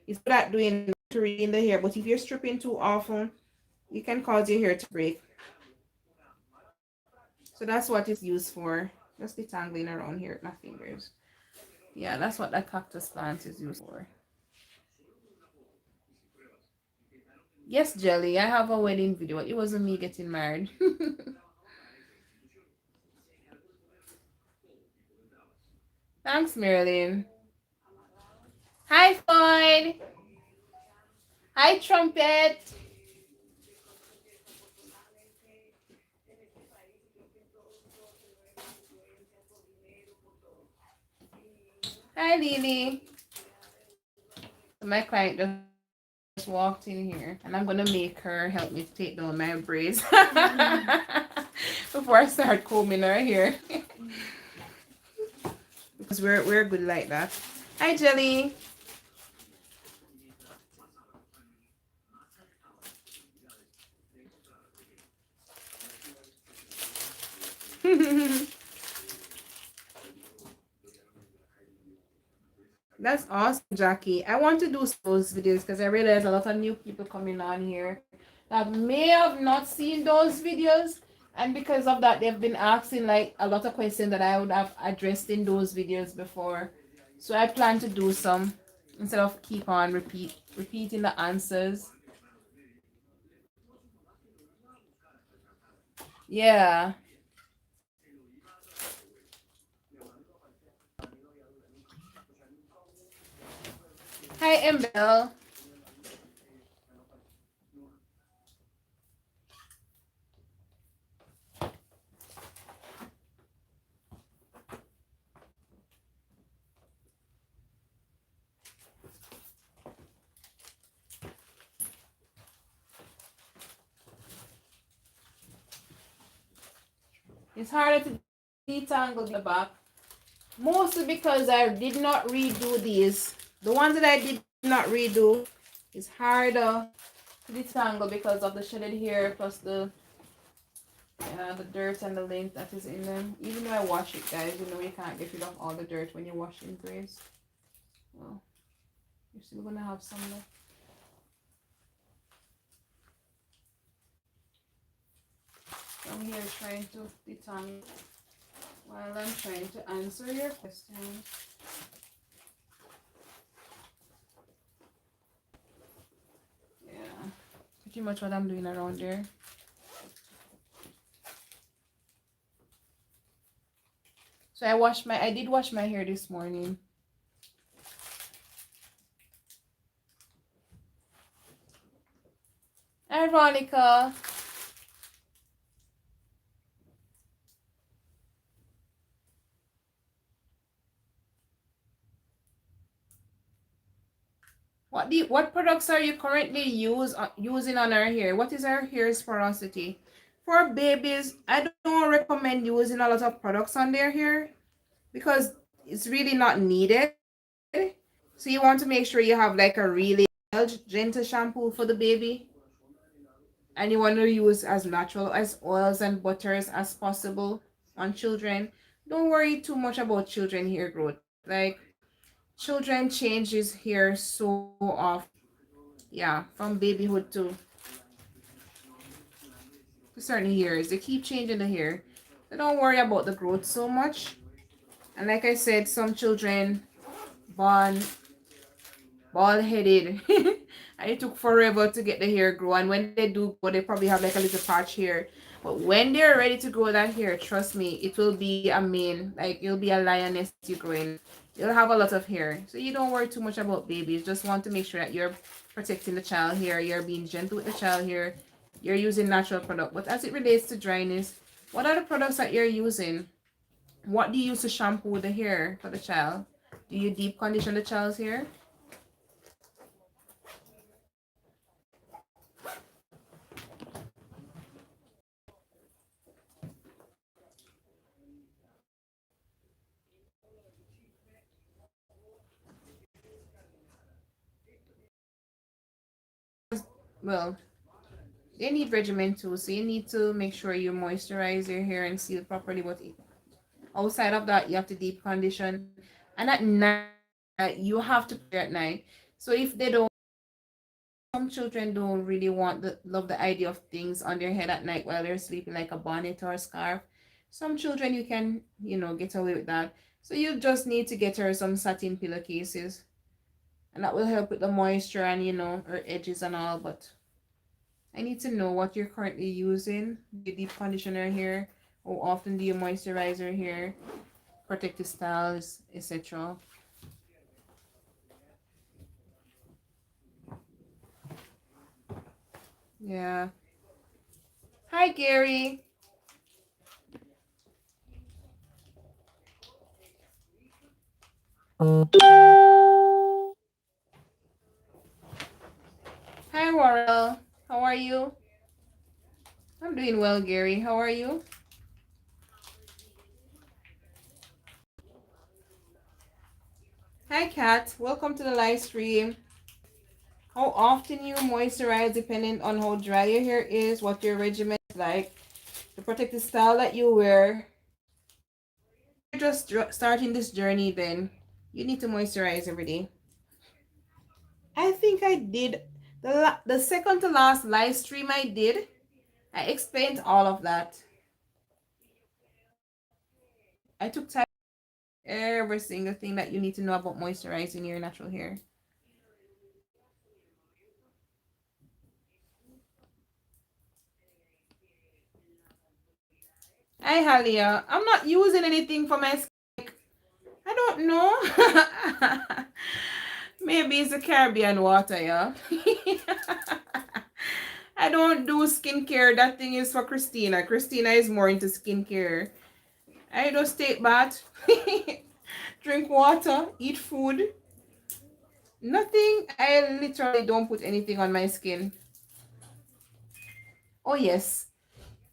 It's good at doing to in the hair, but if you're stripping too often, you can cause your hair to break. So that's what it's used for. Just detangling around here with my fingers. Yeah, that's what that cactus plant is used for. Yes, Jelly, I have a wedding video. It wasn't me getting married. Thanks, Marilyn. Hi, Floyd. Hi, Trumpet. Hi, Lily. My client just walked in here, and I'm gonna make her help me take down my braids before I start combing her hair. Because we're good like that. Hi, Jelly. That's awesome, Jackie. I want to do those videos because I realize a lot of new people coming on here that may have not seen those videos. And because of that, they've been asking like a lot of questions that I would have addressed in those videos before. So I plan to do some instead of keep on repeating the answers. Yeah. Hi, Embel. It's harder to detangle the back. Mostly because I did not redo these. The ones that I did not redo is harder to detangle because of the shedded hair plus the dirt and the lint that is in them. Even though I wash it, guys, you know you can't get rid of all the dirt when you're washing braids. Well, you're still gonna have some left. I'm here trying to detangle while I'm trying to answer your questions. Yeah, pretty much what I'm doing around there. So I did wash my hair this morning. Hi, Veronica. What do what products are you currently using on our hair? What is our hair's porosity? For babies, I don't recommend using a lot of products on their hair because it's really not needed. So you want to make sure you have like a really gentle shampoo for the baby, and you want to use as natural as oils and butters as possible on children. Don't worry too much about children hair growth. Like children changes hair so often. Yeah, from babyhood to certain years. They keep changing the hair. So don't worry about the growth so much. And like I said, some children born bald headed and it took forever to get the hair grow, and when they do grow they probably have like a little patch here, but when they're ready to grow that hair, trust me, it will be a mane, like you'll be a lioness. You growing, you'll have a lot of hair. So you don't worry too much about babies. Just want to make sure that you're protecting the child hair, you're being gentle with the child hair, you're using natural product. But as it relates to dryness, what are the products that you're using? What do you use to shampoo the hair for the child? Do you deep condition the child's hair? Well, they need regimen too, so you need to make sure you moisturize your hair and seal properly. But outside of that, you have to deep condition, and at night you have to pray at night. So if they don't, some children don't really love the idea of things on their head at night while they're sleeping, like a bonnet or a scarf. Some children you can, get away with that. So you just need to get her some satin pillowcases, and that will help with the moisture and her edges and all. But I need to know what you're currently using. Do you deep conditioner here? How often do you moisturizer here? Protective styles, etc. Yeah. Hi, Gary. Hi, Warrell. How are you? I'm doing well, Gary. How are you? Hi, Kat. Welcome to the live stream. How often you moisturize depending on how dry your hair is, what your regimen is like, the protective style that you wear. You're just starting this journey, then you need to moisturize every day. I think I did the second to last live stream I did. I explained all of that. I took time every single thing that you need to know about moisturizing your natural hair. Hi, Halia. I'm not using anything for my skin. I don't know. Maybe it's the Caribbean water, yeah. I don't do skincare. That thing is for Christina. Christina is more into skincare. I just take bath, drink water, eat food. Nothing. I literally don't put anything on my skin. Oh, yes.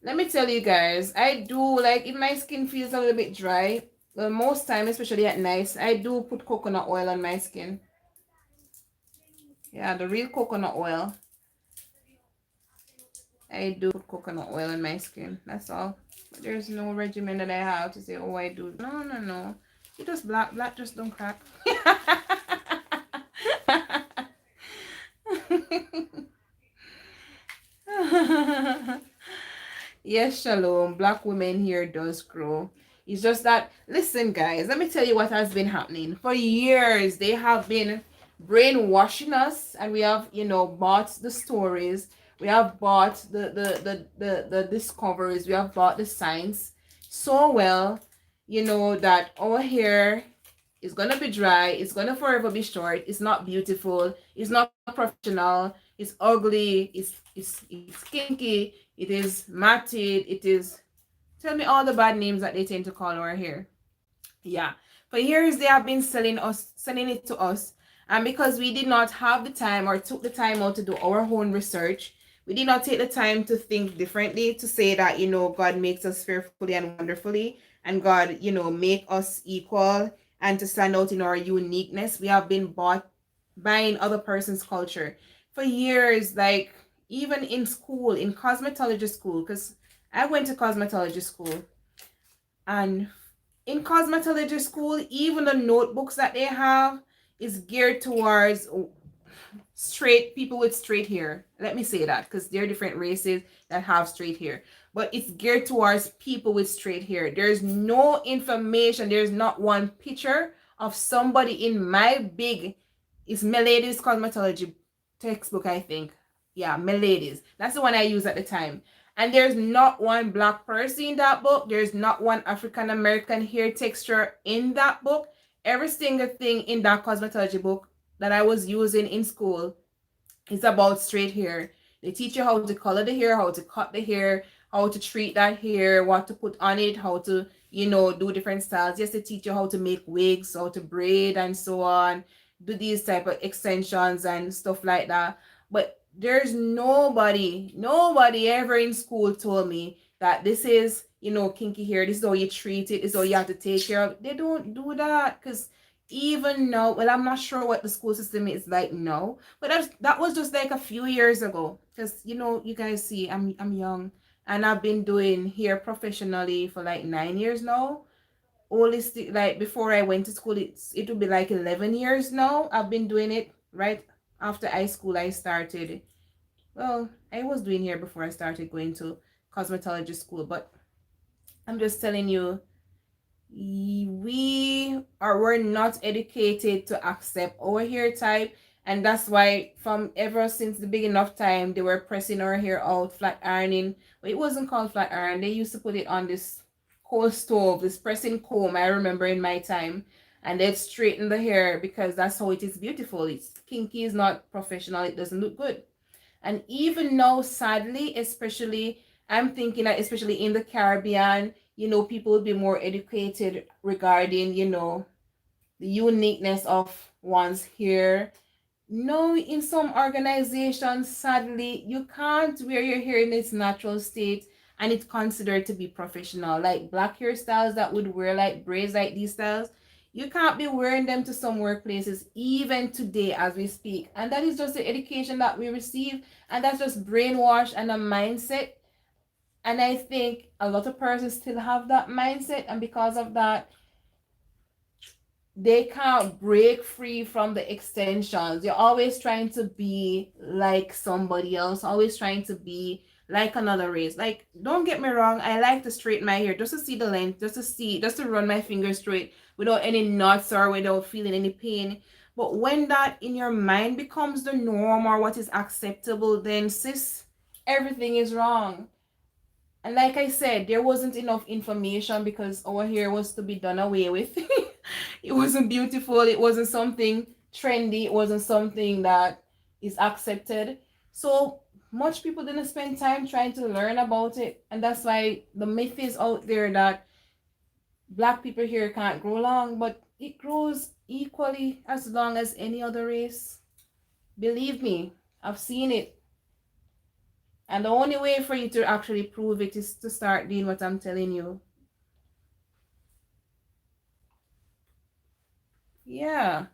Let me tell you guys, I do, like, if my skin feels a little bit dry, well, most time, especially at night, I do put coconut oil on my skin. Yeah, the real coconut oil. I do put coconut oil on my skin. That's all. But there's no regimen that I have to say, oh, I do. No, no, no. You just black. Black just don't crack. Yes, Shalom. Black women here does grow. It's just that, listen, guys, let me tell you what has been happening. For years, they have been brainwashing us, and we have, bought the stories. We have bought the discoveries. We have bought the science so well, that our hair is going to be dry. It's going to forever be short. It's not beautiful. It's not professional. It's ugly. It's kinky. It is matted. It is, tell me all the bad names that they tend to call our hair. Yeah. For years they have been selling it to us And because we did not have the time or took the time out to do our own research, we did not take the time to think differently, to say that, God makes us fearfully and wonderfully, and God, make us equal, and to stand out in our uniqueness. We have been bought buying other person's culture for years, like even in school, in cosmetology school, because I went to cosmetology school, and in cosmetology school, even the notebooks that they have is geared towards straight people with straight hair. Let me say that, because there are different races that have straight hair, but it's geared towards people with straight hair. There's no information, there's not one picture of somebody in my big, it's Milady's cosmetology textbook, I think. Yeah, Milady's. That's the one I used at the time. And there's not one black person in that book. There's not one African American hair texture in that book. Every single thing in that cosmetology book that I was using in school is about straight hair. They teach you how to color the hair, how to cut the hair, how to treat that hair, what to put on it, how to, do different styles. Yes, they teach you how to make wigs, how to braid and so on, do these type of extensions and stuff like that. But there's nobody ever in school told me that this is, kinky hair, this is how you treat it, this is how you have to take care of it. They don't do that, because even now, well, I'm not sure what the school system is like now, but that was just like a few years ago. Because you guys see, I'm young, and I've been doing hair professionally for like 9 years now. Holistic, like before I went to school, it would be like 11 years now. I've been doing it right after high school. I started. Well, I was doing hair before I started going to cosmetology school, but I'm just telling you, we're not educated to accept our hair type, and that's why from ever since the beginning of time they were pressing our hair out, flat ironing. But it wasn't called flat iron. They used to put it on this coal stove, this pressing comb, I remember in my time, and they'd straighten the hair because that's how it is beautiful. It's kinky, is not professional, it doesn't look good. And even now, sadly, especially, I'm thinking that especially in the Caribbean, people will be more educated regarding, the uniqueness of one's hair. No, in some organizations, sadly, you can't wear your hair in its natural state and it's considered to be professional. Like black hairstyles that would wear like braids, like these styles, you can't be wearing them to some workplaces even today as we speak. And that is just the education that we receive, and that's just brainwash and a mindset. And I think a lot of persons still have that mindset, and because of that, they can't break free from the extensions. You're always trying to be like somebody else, always trying to be like another race. Like, don't get me wrong, I like to straighten my hair just to see the length, just to run my fingers through it without any knots or without feeling any pain. But when that in your mind becomes the norm or what is acceptable, then sis, everything is wrong. And like I said, there wasn't enough information because our hair was to be done away with. It wasn't beautiful. It wasn't something trendy. It wasn't something that is accepted. So much people didn't spend time trying to learn about it. And that's why the myth is out there that black people hair can't grow long, but it grows equally as long as any other race. Believe me, I've seen it. And the only way for you to actually prove it is to start doing what I'm telling you. Yeah.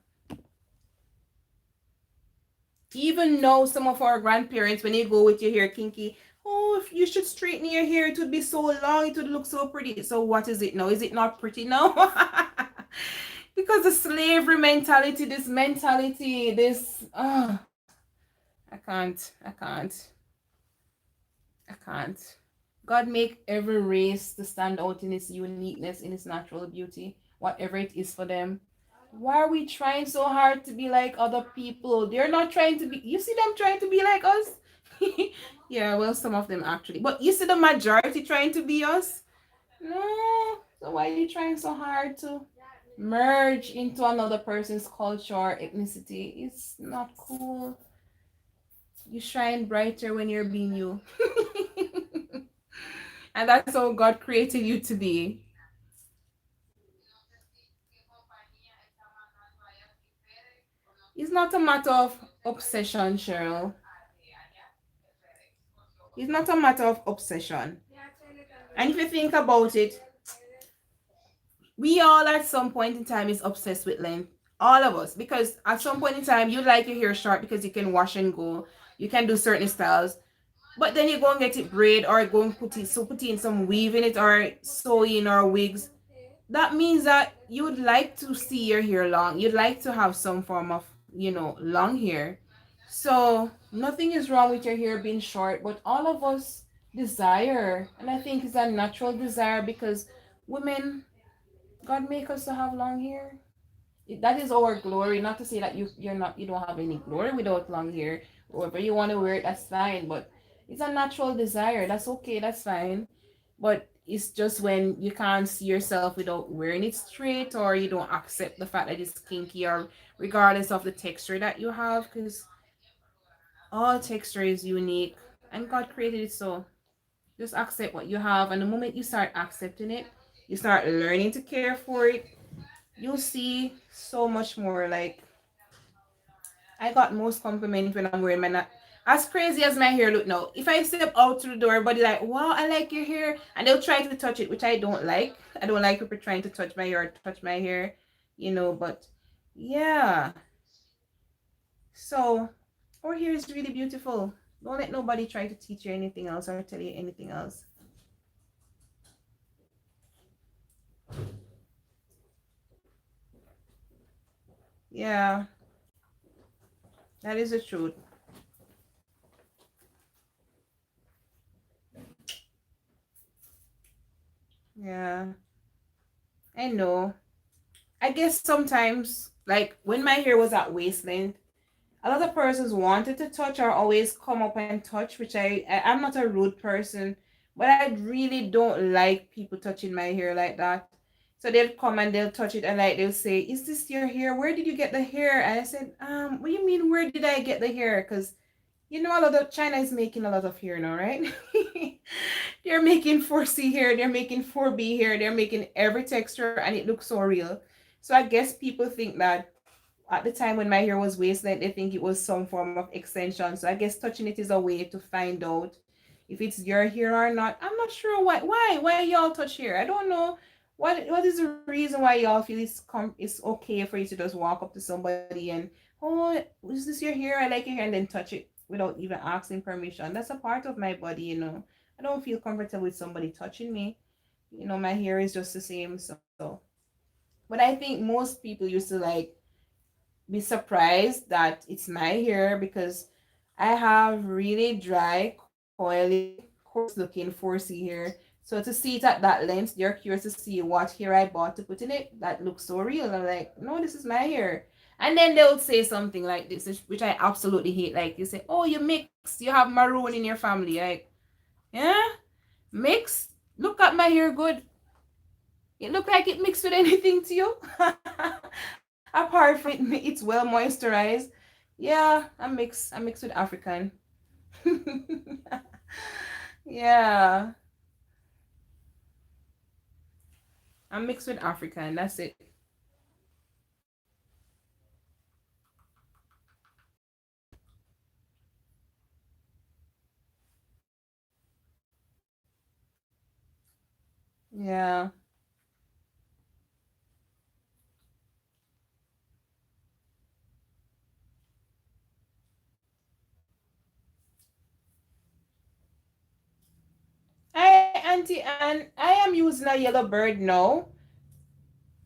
Even now, some of our grandparents, when you go with your hair kinky, oh, if you should straighten your hair, it would be so long, it would look so pretty. So what is it now? Is it not pretty now? Because the slavery mentality, I can't. God make every race to stand out in its uniqueness, in its natural beauty, whatever it is for them. Why are we trying so hard to be like other people? They're not trying to be, you see them trying to be like us? Yeah, well, some of them actually. But you see the majority trying to be us? No. So why are you trying so hard to merge into another person's culture or ethnicity? It's not cool. You shine brighter when you're being you. And that's how God created you to be. It's not a matter of obsession, Cheryl. It's not a matter of obsession. And if you think about it, we all at some point in time is obsessed with length. All of us. Because at some point in time, you like your hair short because you can wash and go. You can do certain styles. But then you go and get it braid or go and put in some weave in it or sewing or wigs. That means that you would like to see your hair long. You'd like to have some form of, long hair. So nothing is wrong with your hair being short, but all of us desire, and I think it's a natural desire because women, God make us to have long hair. That is our glory. Not to say that you don't have any glory without long hair. Whatever you want to wear it, that's fine. But it's a natural desire. That's okay. That's fine. But it's just when you can't see yourself without wearing it straight, or you don't accept the fact that it's kinky, or regardless of the texture that you have, because all texture is unique and God created it so. Just accept what you have, and the moment you start accepting it, you start learning to care for it, you'll see so much more. Like, I got most compliments when I'm wearing my as crazy as my hair look now. If I step out to the door, everybody like, wow, I like your hair. And they'll try to touch it, which I don't like. I don't like people trying to touch my hair or touch my hair, but yeah. So our hair is really beautiful. Don't let nobody try to teach you anything else or tell you anything else. Yeah, that is the truth. Yeah, I know. I guess sometimes, like when my hair was at waist length, a lot of persons wanted to touch or always come up and touch, which I'm not a rude person, but I really don't like people touching my hair like that. So they'll come and they'll touch it and like they'll say, "Is this your hair? Where did you get the hair?" And I said, what do you mean, where did I get the hair? Because a lot of China is making a lot of hair now, right? They're making 4C hair, they're making 4B hair, they're making every texture and it looks so real. So I guess people think that at the time when my hair was waist length, they think it was some form of extension. So I guess touching it is a way to find out if it's your hair or not. I'm not sure why y'all touch hair. I don't know. What is the reason why y'all feel it's okay for you to just walk up to somebody and, oh, is this your hair? I like your hair, and then touch it without even asking permission. That's a part of my body. I don't feel comfortable with somebody touching me. My hair is just the same. So, but I think most people used to like be surprised that it's my hair because I have really dry, coily, coarse looking 4C hair. So to see it at that length, they're curious to see what hair I bought to put in it. That looks so real. I'm like, no, this is my hair. And then they would say something like this, which I absolutely hate. Like, you say, oh, you mix, you have maroon in your family. Like, yeah, mix. Look at my hair good. It look like it mixed with anything to you. Apart from it's well moisturized. Yeah, I'm mixed with African. Yeah, I'm mixed with African. That's it. Yeah. Hi, Auntie Anne. I am using a yellow bird now.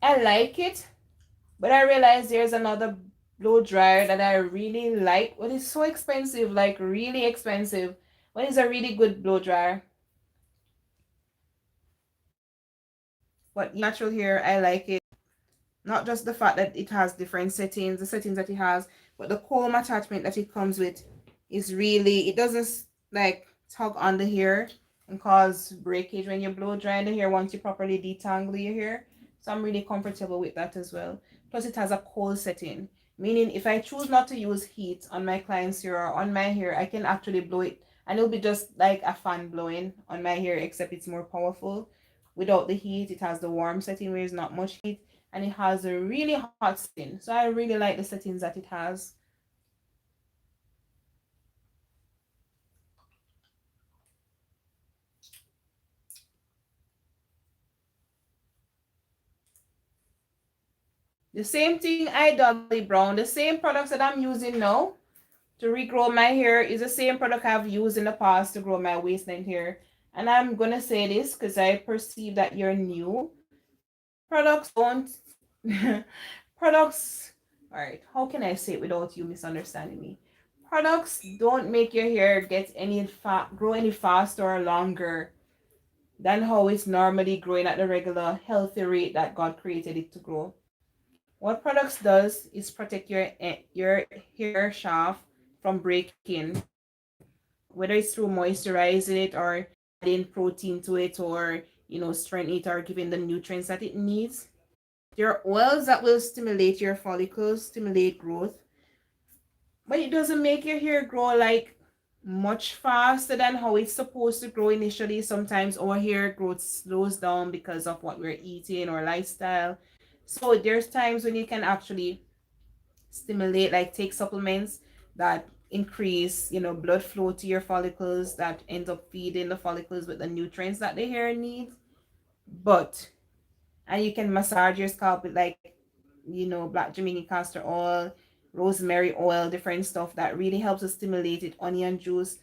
I like it, but I realize there's another blow dryer that I really like. But it's so expensive, like really expensive. What is a really good blow dryer? But natural hair, I like it. Not just the fact that it has different settings, the settings that it has, but the comb attachment that it comes with is really, it doesn't like tug on the hair and cause breakage when you blow dry the hair once you properly detangle your hair. So I'm really comfortable with that as well. Plus it has a cold setting, meaning if I choose not to use heat on my client's hair or on my hair, I can actually blow it and it'll be just like a fan blowing on my hair, except it's more powerful. Without the heat, it has the warm setting where there's not much heat, and it has a really hot setting. So I really like the settings that it has. The same thing I Dolly Brown, the same products that I'm using now to regrow my hair is the same product I've used in the past to grow my waistline hair. And I'm gonna say this because I perceive that you're new. Products don't products, all right, how can I say it without you misunderstanding me? Products don't make your hair get any grow any faster or longer than how it's normally growing at the regular healthy rate that God created it to grow. What products does is protect your hair shaft from breaking, whether it's through moisturizing it or adding protein to it, or strengthening it or giving the nutrients that it needs. There are oils that will stimulate your follicles, stimulate growth, but it doesn't make your hair grow like much faster than how it's supposed to grow initially. Sometimes our hair growth slows down because of what we're eating or lifestyle. So there's times when you can actually stimulate, like take supplements that increase blood flow to your follicles, that ends up feeding the follicles with the nutrients that the hair needs. But and you can massage your scalp with like black Jamaican castor oil, rosemary oil, different stuff that really helps to stimulate it, onion juice.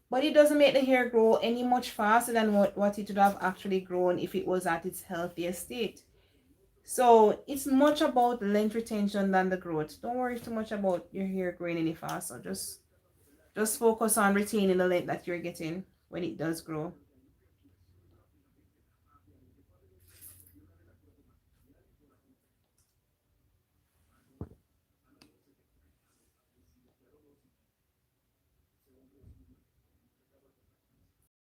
But it doesn't make the hair grow any much faster than what it would have actually grown if it was at its healthiest state. So it's much about length retention than the growth. Don't worry too much about your hair growing any faster. Just focus on retaining the length that you're getting when it does grow.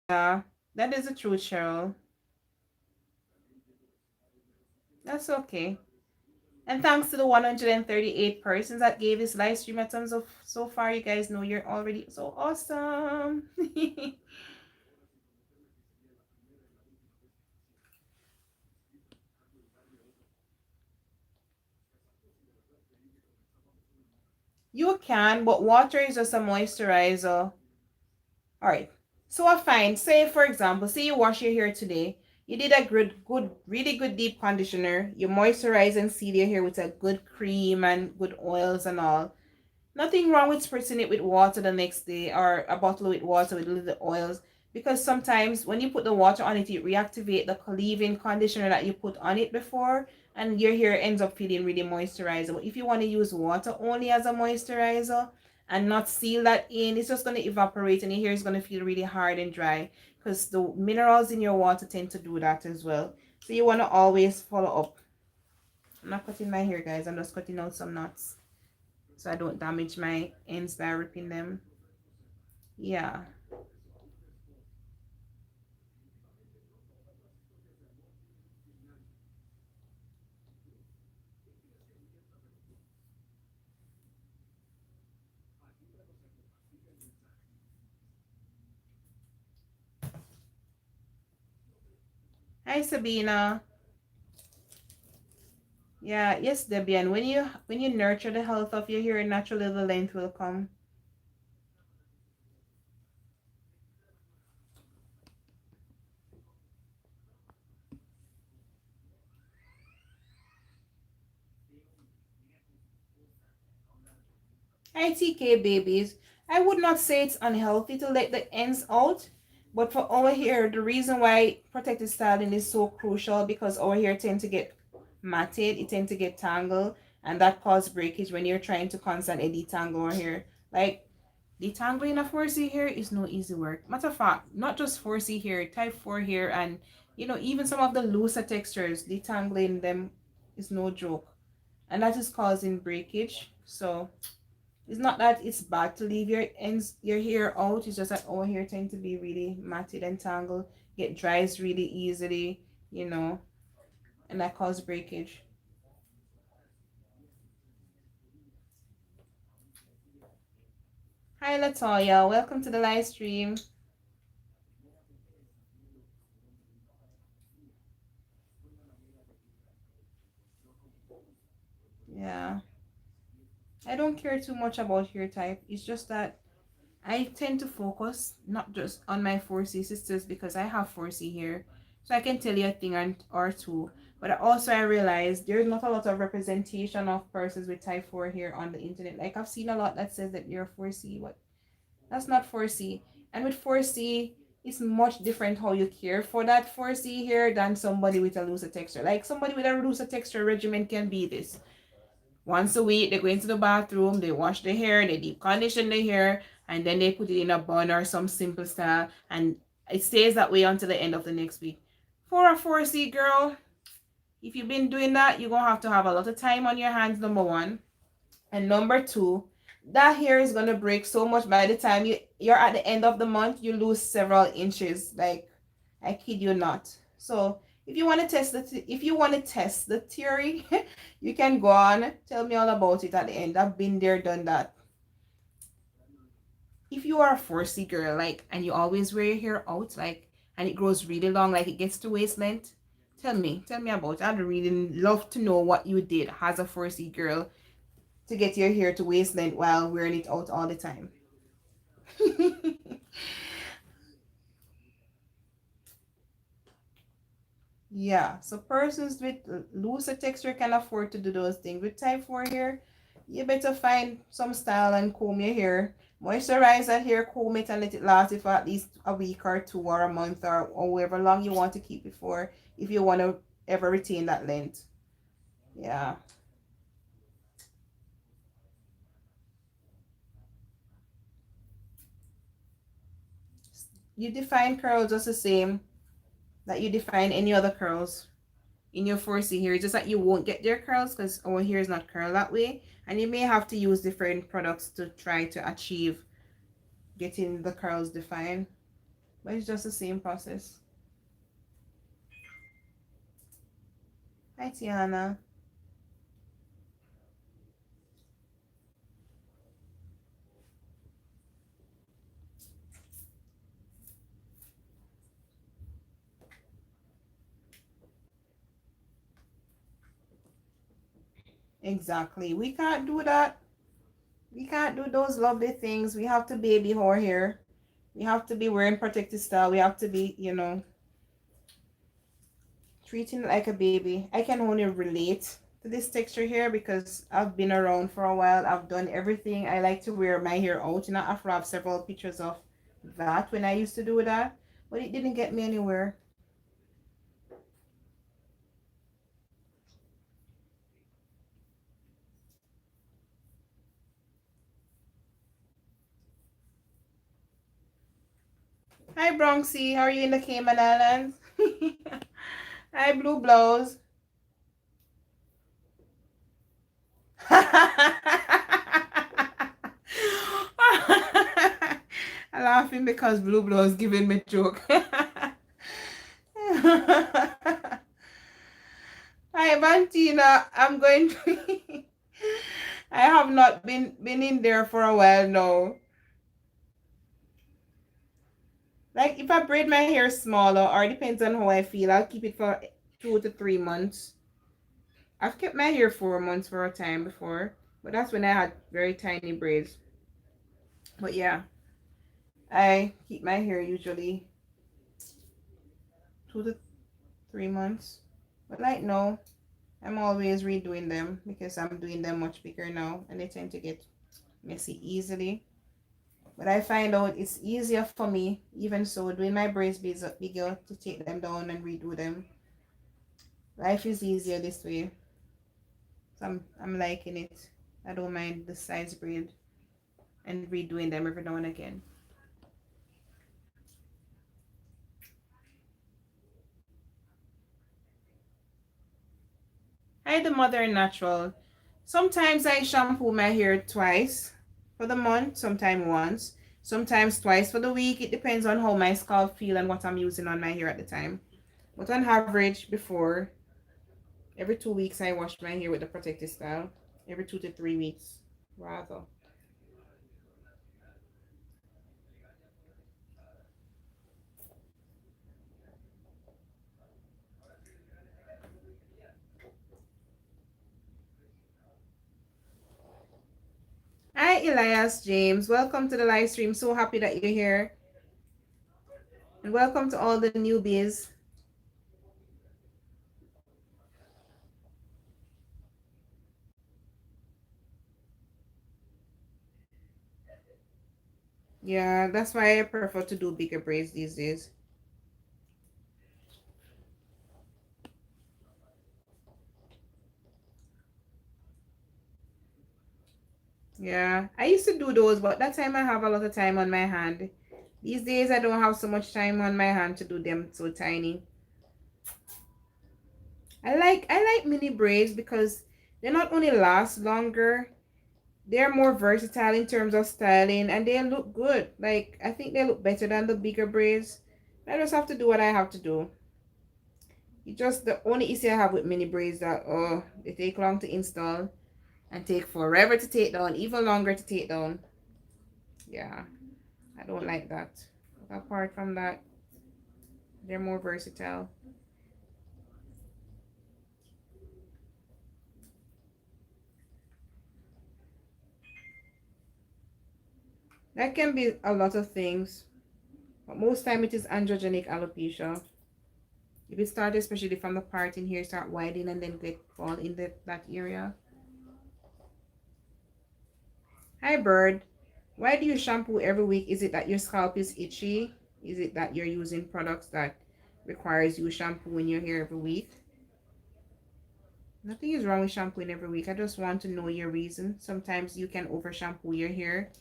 Yeah, that is the truth, Cheryl. That's okay. And thanks to the 138 persons that gave this live stream a thumbs up so far. You guys know you're already so awesome. You can, but water is just a moisturizer. All right. So I find, say for example, say you wash your hair today, you did a really good deep conditioner, you moisturize and seal your hair with a good cream and good oils and all. Nothing wrong with spritzing it with water the next day, or a bottle with water with little oils, because sometimes when you put the water on it, it reactivate the leave-in conditioner that you put on it before, and your hair ends up feeling really moisturized. But if you want to use water only as a moisturizer and not seal that in, it's just going to evaporate and your hair is going to feel really hard and dry, because the minerals in your water tend to do that as well. So you want to always follow up. I'm not cutting my hair, guys. I'm just cutting out some knots so I don't damage my ends by ripping them. Yeah. Hi Sabina. Yeah, yes, Debbie. And when you nurture the health of your hair, naturally the length will come. ITK babies. I would not say it's unhealthy to let the ends out, but for our hair, the reason why protective styling is so crucial, because our hair tend to get matted, it tend to get tangled, and that causes breakage when you're trying to constantly detangle our hair. Like detangling a 4C hair is no easy work. Matter of fact, not just 4C hair, type 4 hair, and even some of the looser textures, detangling them is no joke. And that is causing breakage. So it's not that it's bad to leave your hair out. It's just that our hair tend to be really matted and tangled, get dries really easily, and that causes breakage. Hi Latoya, welcome to the live stream. Yeah. I don't care too much about hair type. It's just that I tend to focus not just on my 4C sisters because I have 4C here. So I can tell you a thing or two. But also I realize there's not a lot of representation of persons with type 4 here on the internet. Like I've seen a lot that says that you're 4C. What? That's not 4C. And with 4C, it's much different how you care for that 4C here than somebody with a looser texture. Like somebody with a looser texture regimen can be this. Once a week, they go into the bathroom, they wash their hair, they deep condition their hair, and then they put it in a bun or some simple style, and it stays that way until the end of the next week. For a 4C girl, if you've been doing that, you're gonna have to have a lot of time on your hands, number one. And number two, that hair is gonna break so much by the time you're at the end of the month, you lose several inches. Like I kid you not. So if you want to test the theory, you can go on, tell me all about it at the end. I've been there, done that. If you are a 4C girl, like, and you always wear your hair out, like, and it grows really long, like it gets to waist length, tell me about it. I'd really love to know what you did as a 4C girl to get your hair to waist length while wearing it out all the time. Yeah, so persons with looser texture can afford to do those things. With type 4 hair, you better find some style and comb your hair. Moisturize that hair, comb it, and let it last it for at least a week or two or a month or however long you want to keep it for if you want to ever retain that length. Yeah. You define curls just the same that you define any other curls in your 4C hair. Just that you won't get their curls because our hair is not curled that way. And you may have to use different products to try to achieve getting the curls defined. But it's just the same process. Hi, Tiana. Exactly. We can't do that. We can't do those lovely things. We have to baby our hair. We have to be wearing protective style. We have to be, treating it like a baby. I can only relate to this texture here because I've been around for a while. I've done everything. I like to wear my hair out. After I have several pictures of that when I used to do that. But it didn't get me anywhere. Hi, Bronxy. How are you in the Cayman Islands? Hi, Blue Blows. I'm laughing because Blue Blows giving me joke. Hi, Vantina. I'm going to. I have not been in there for a while now. Like if I braid my hair smaller, or depends on how I feel, I'll keep it for 2 to 3 months. I've kept my hair 4 months for a time before, but that's when I had very tiny braids. But yeah, I keep my hair usually 2 to 3 months. But like no, I'm always redoing them because I'm doing them much bigger now and they tend to get messy easily. But I find out it's easier for me, even so, doing my braids bigger to take them down and redo them. Life is easier this way. So I'm liking it. I don't mind the size braid and redoing them every now and again. Hi, the Mother Natural. Sometimes I shampoo my hair twice for the month, sometimes once, sometimes twice for the week. It depends on how my scalp feel and what I'm using on my hair at the time. But on average, before every 2 weeks, I wash my hair with the protective style. Every 2 to 3 weeks, rather. Elias James. Welcome to the live stream. So happy that you're here. And welcome to all the newbies. Yeah, that's why I prefer to do bigger braids these days. Yeah, I used to do those, but that time I have a lot of time on my hand. These days I don't have so much time on my hand to do them so tiny. I like mini braids because they not only last longer, they're more versatile in terms of styling and they look good. Like I think they look better than the bigger braids. I just have to do what I have to do. It just the only issue I have with mini braids that they take long to install and take forever to take down, even longer to take down. Yeah, I don't like that. But apart from that, they're more versatile. That can be a lot of things, but most time it is androgenic alopecia. If it starts especially from the part in here, start widening and then get fall in that area. Hi Bird, why do you shampoo every week? Is it that your scalp is itchy? Is it that you're using products that requires you shampooing your hair every week? Nothing is wrong with shampooing every week. I just want to know your reason. Sometimes you can over shampoo your hair.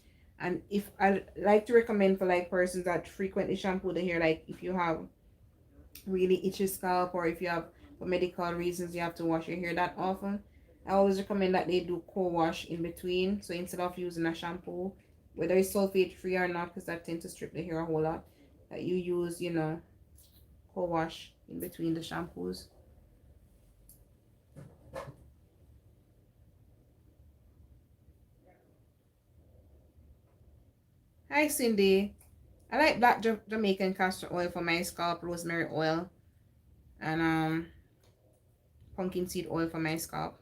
And if I like to recommend for like persons that frequently shampoo the hair, like if you have really itchy scalp or if you have for medical reasons you have to wash your hair that often, I always recommend that they do co-wash in between. So instead of using a shampoo, whether it's sulfate free or not, because that tends to strip the hair a whole lot, that you use, co-wash in between the shampoos. Hi Cindy. I like black Jamaican castor oil for my scalp, rosemary oil, and pumpkin seed oil for my scalp.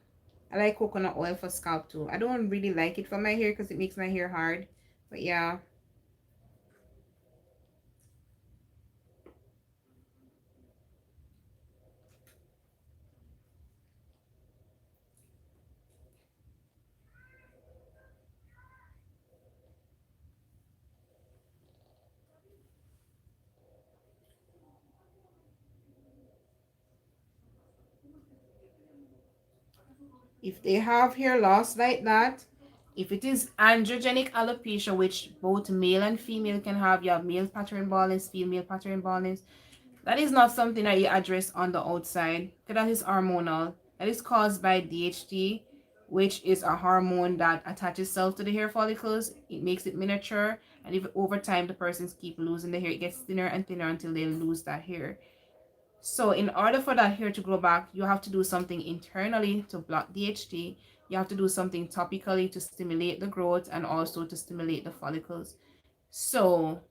I like coconut oil for scalp too. I don't really like it for my hair because it makes my hair hard. But yeah. If they have hair loss like that, if it is androgenic alopecia, which both male and female can have, you have male pattern baldness, female pattern baldness, that is not something that you address on the outside, because that is hormonal. That is caused by DHT, which is a hormone that attaches itself to the hair follicles. It makes it miniature, and if over time the persons keep losing the hair, it gets thinner and thinner until they lose that hair. So in order for that hair to grow back, you have to do something internally to block DHT. You have to do something topically to stimulate the growth and also to stimulate the follicles. So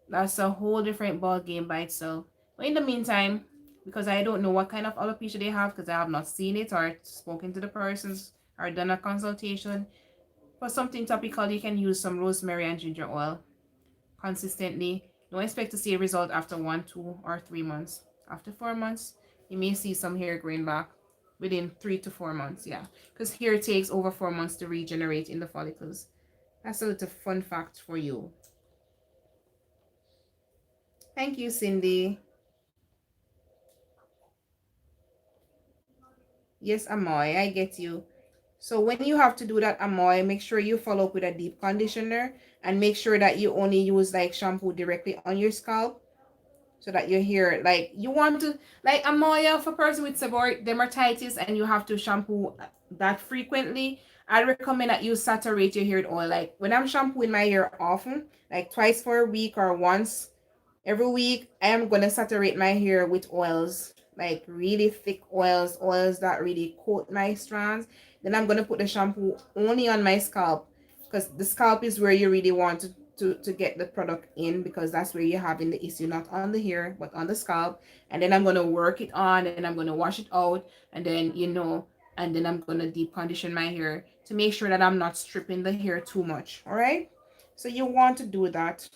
that's a whole different ball game by itself. But in the meantime, because I don't know what kind of alopecia they have, because I have not seen it or spoken to the persons or done a consultation, for something topical, you can use some rosemary and ginger oil consistently. Don't expect to see a result after 1, 2, or 3 months. After 4 months, you may see some hair growing back within 3 to 4 months. Yeah, because hair takes over 4 months to regenerate in the follicles. That's a little fun fact for you. Thank you, Cindy. Yes, Amoy, I get you. So when you have to do that Amoy, make sure you follow up with a deep conditioner and make sure that you only use like shampoo directly on your scalp so that your hair, like you want to, like Amoya for person with seborrheic dermatitis and you have to shampoo that frequently, I recommend that you saturate your hair with oil. Like when I'm shampooing my hair often, like twice for a week or once every week, I am gonna saturate my hair with oils, like really thick oils, oils that really coat my strands. Then I'm gonna put the shampoo only on my scalp because the scalp is where you really want to get the product in, because that's where you're having the issue, not on the hair but on the scalp. And then I'm gonna work it on and I'm gonna wash it out, and then and then I'm gonna deep condition my hair. to make sure that I'm not stripping the hair too much. All right, so you want to do that.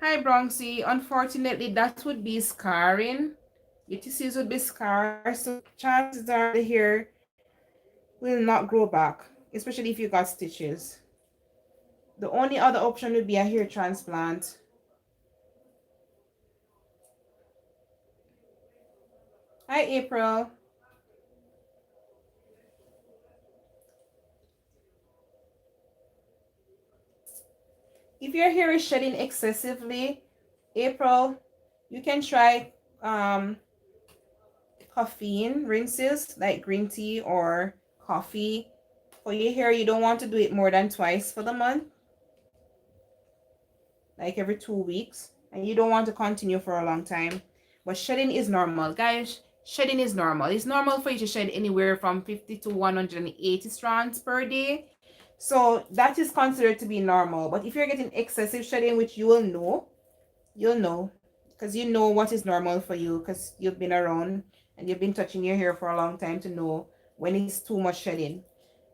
Hi Bronxy, unfortunately that would be scarring. Your tissues would be scarred, so chances are the hair will not grow back, especially if you got stitches. The only other option would be a hair transplant. Hi April. If your hair is shedding excessively, April, you can try um, caffeine rinses like green tea or coffee. For your hair, you don't want to do it more than twice for the month, like every 2 weeks, and you don't want to continue for a long time. But shedding is normal, guys. Shedding is normal. It's normal for you to shed anywhere from 50 to 180 strands per day. So that is considered to be normal. But if you're getting excessive shedding, which you'll know because you know what is normal for you because you've been around and you've been touching your hair for a long time to know when it's too much shedding.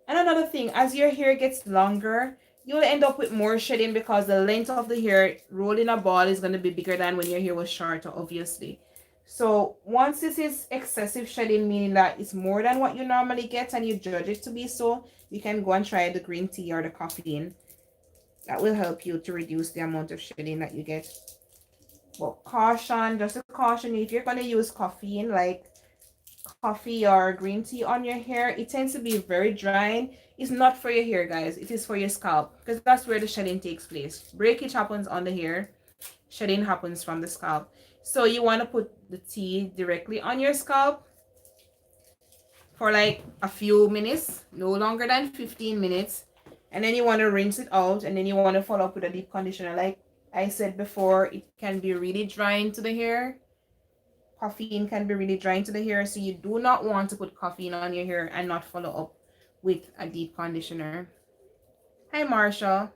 And another thing, as your hair gets longer, you'll end up with more shedding because the length of the hair rolled in a ball is going to be bigger than when your hair was shorter, obviously. So once this is excessive shedding, meaning that it's more than what you normally get and you judge it to be so, you can go and try the green tea or the caffeine. That will help you to reduce the amount of shedding that you get. But caution, just a caution, if you're going to use caffeine, like coffee or green tea on your hair, it tends to be very drying. It's not for your hair, guys. It is for your scalp because that's where the shedding takes place. Breakage happens on the hair, shedding happens from the scalp. So you want to put the tea directly on your scalp for like a few minutes, no longer than 15 minutes. And then you want to rinse it out, and then you want to follow up with a deep conditioner. Like I said before, it can be really drying to the hair. Caffeine can be really drying to the hair, so you do not want to put caffeine on your hair and not follow up with a deep conditioner. Hi Marsha.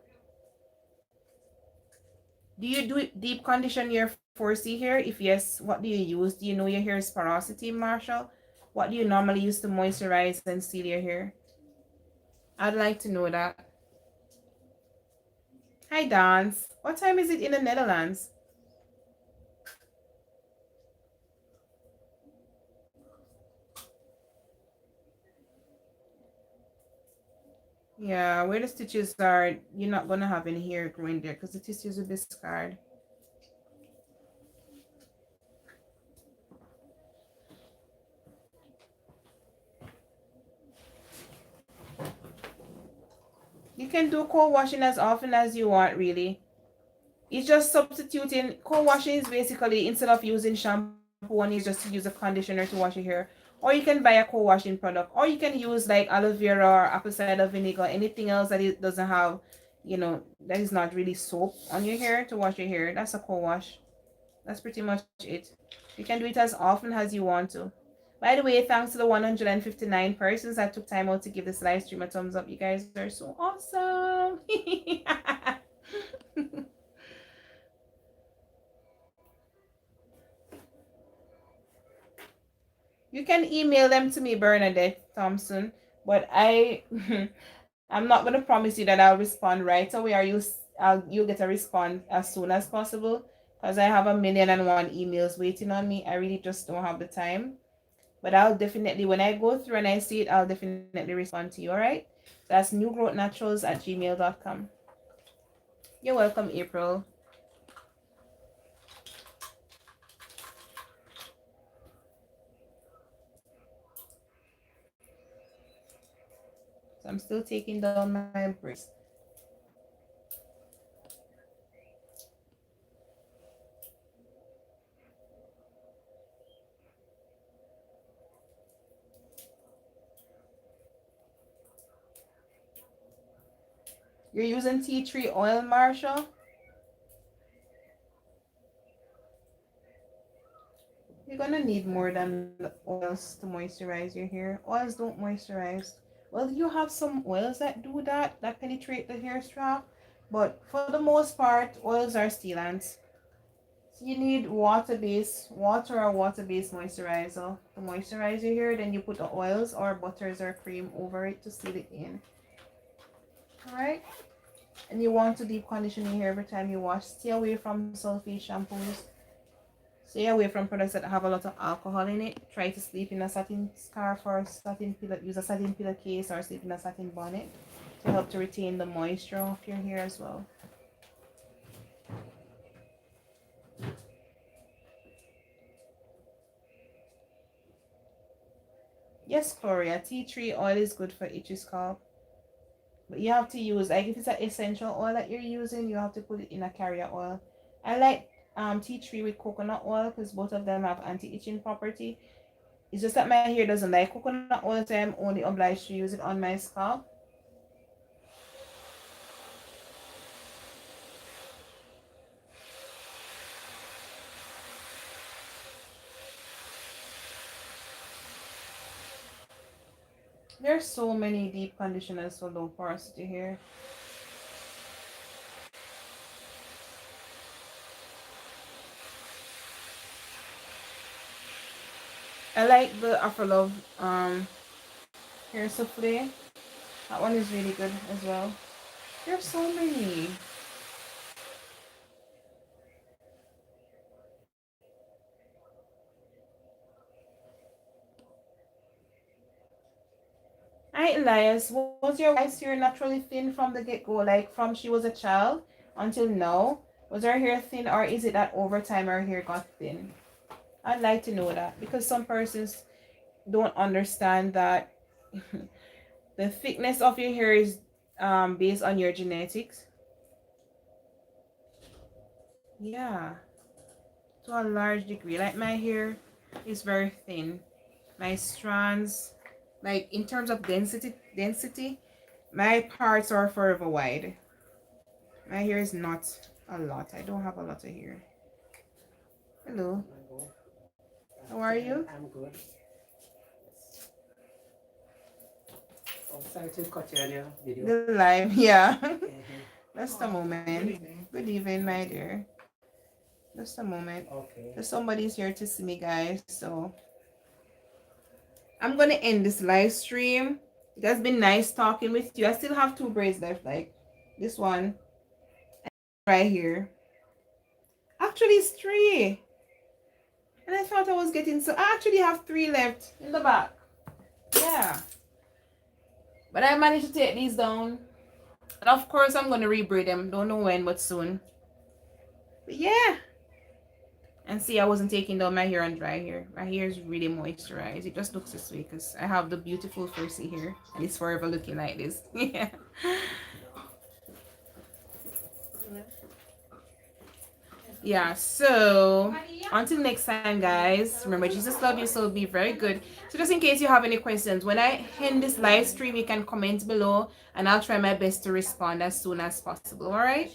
Do you do deep condition your 4C hair? If yes, what do you use? Do you know your hair's porosity, Marshall? What do you normally use to moisturize and seal your hair? I'd like to know that. Hi Dance. What time is it in the Netherlands? Yeah, where the stitches are, you're not gonna have any hair growing there because the tissues will be scarred. You can do cold washing as often as you want, really. It's just substituting. Cold washing is basically instead of using shampoo, one is just to use a conditioner to wash your hair. Or you can buy a cold washing product. Or you can use like aloe vera or apple cider vinegar, anything else that it doesn't have, that is not really soap on your hair to wash your hair. That's a cold wash. That's pretty much it. You can do it as often as you want to. By the way, thanks to the 159 persons that took time out to give this live stream a thumbs up. You guys are so awesome. You can email them to me, Bernadette Thompson, but I'm not gonna promise you that I'll respond right away, or you'll get a response as soon as possible, because I have 1,000,001 emails waiting on me. I really just don't have the time. But I'll definitely, when I go through and I see it, I'll definitely respond to you. All right? That's newgrowthnaturals@gmail.com. You're welcome, April. So I'm still taking down my braids. You're using tea tree oil, Marshall? You're gonna need more than the oils to moisturize your hair. Oils don't moisturize. Well, you have some oils that do that, that penetrate the hair strap. But for the most part, oils are sealants. So you need water or water-based moisturizer to moisturize your hair. Then you put the oils or butters or cream over it to seal it in. Alright? And you want to deep condition your hair every time you wash. Stay away from sulfate shampoos. Stay away from products that have a lot of alcohol in it. Try to sleep in a satin scarf or satin pillow. Use a satin pillowcase or sleep in a satin bonnet to help to retain the moisture of your hair as well. Yes, Gloria, tea tree oil is good for itchy scalp. But you have to use, like if it's an essential oil that you're using, you have to put it in a carrier oil. I like tea tree with coconut oil because both of them have anti-itching property. It's just that my hair doesn't like coconut oil, so I'm only obliged to use it on my scalp. There's so many deep conditioners for low porosity hair. I like the Afro Love hair souffle. That one is really good as well. There's so many. Hi Elias, was your wife's hair naturally thin from the get-go, like from she was a child until now? Was her hair thin, or is it that over time her hair got thin? I'd like to know that because some persons don't understand that the thickness of your hair is based on your genetics. Yeah, to a large degree. Like my hair is very thin. My strands, like in terms of density, my parts are forever wide. My hair is not a lot. I don't have a lot of hair. Hello. How are you? I'm good. Oh, sorry to cut you on your video. The live, yeah. Just a moment. Good evening, my dear. Just a moment. Okay. So somebody's here to see me, guys. So I'm gonna end this live stream. It has been nice talking with you. I still have two braids left, like this one right here. Actually, it's three. And I thought I was getting, so I actually have three left in the back. Yeah. But I managed to take these down. And of course, I'm going to rebraid them. Don't know when, but soon. But yeah. And see, I wasn't taking down my hair on dry hair. My hair is really moisturized. It just looks this way because I have the beautiful frizzy hair. And it's forever looking like this. Yeah. Yeah, so until next time, guys, remember, Jesus love you, so be very good. So just in case you have any questions, when I end this live stream, you can comment below and I'll try my best to respond as soon as possible. All right?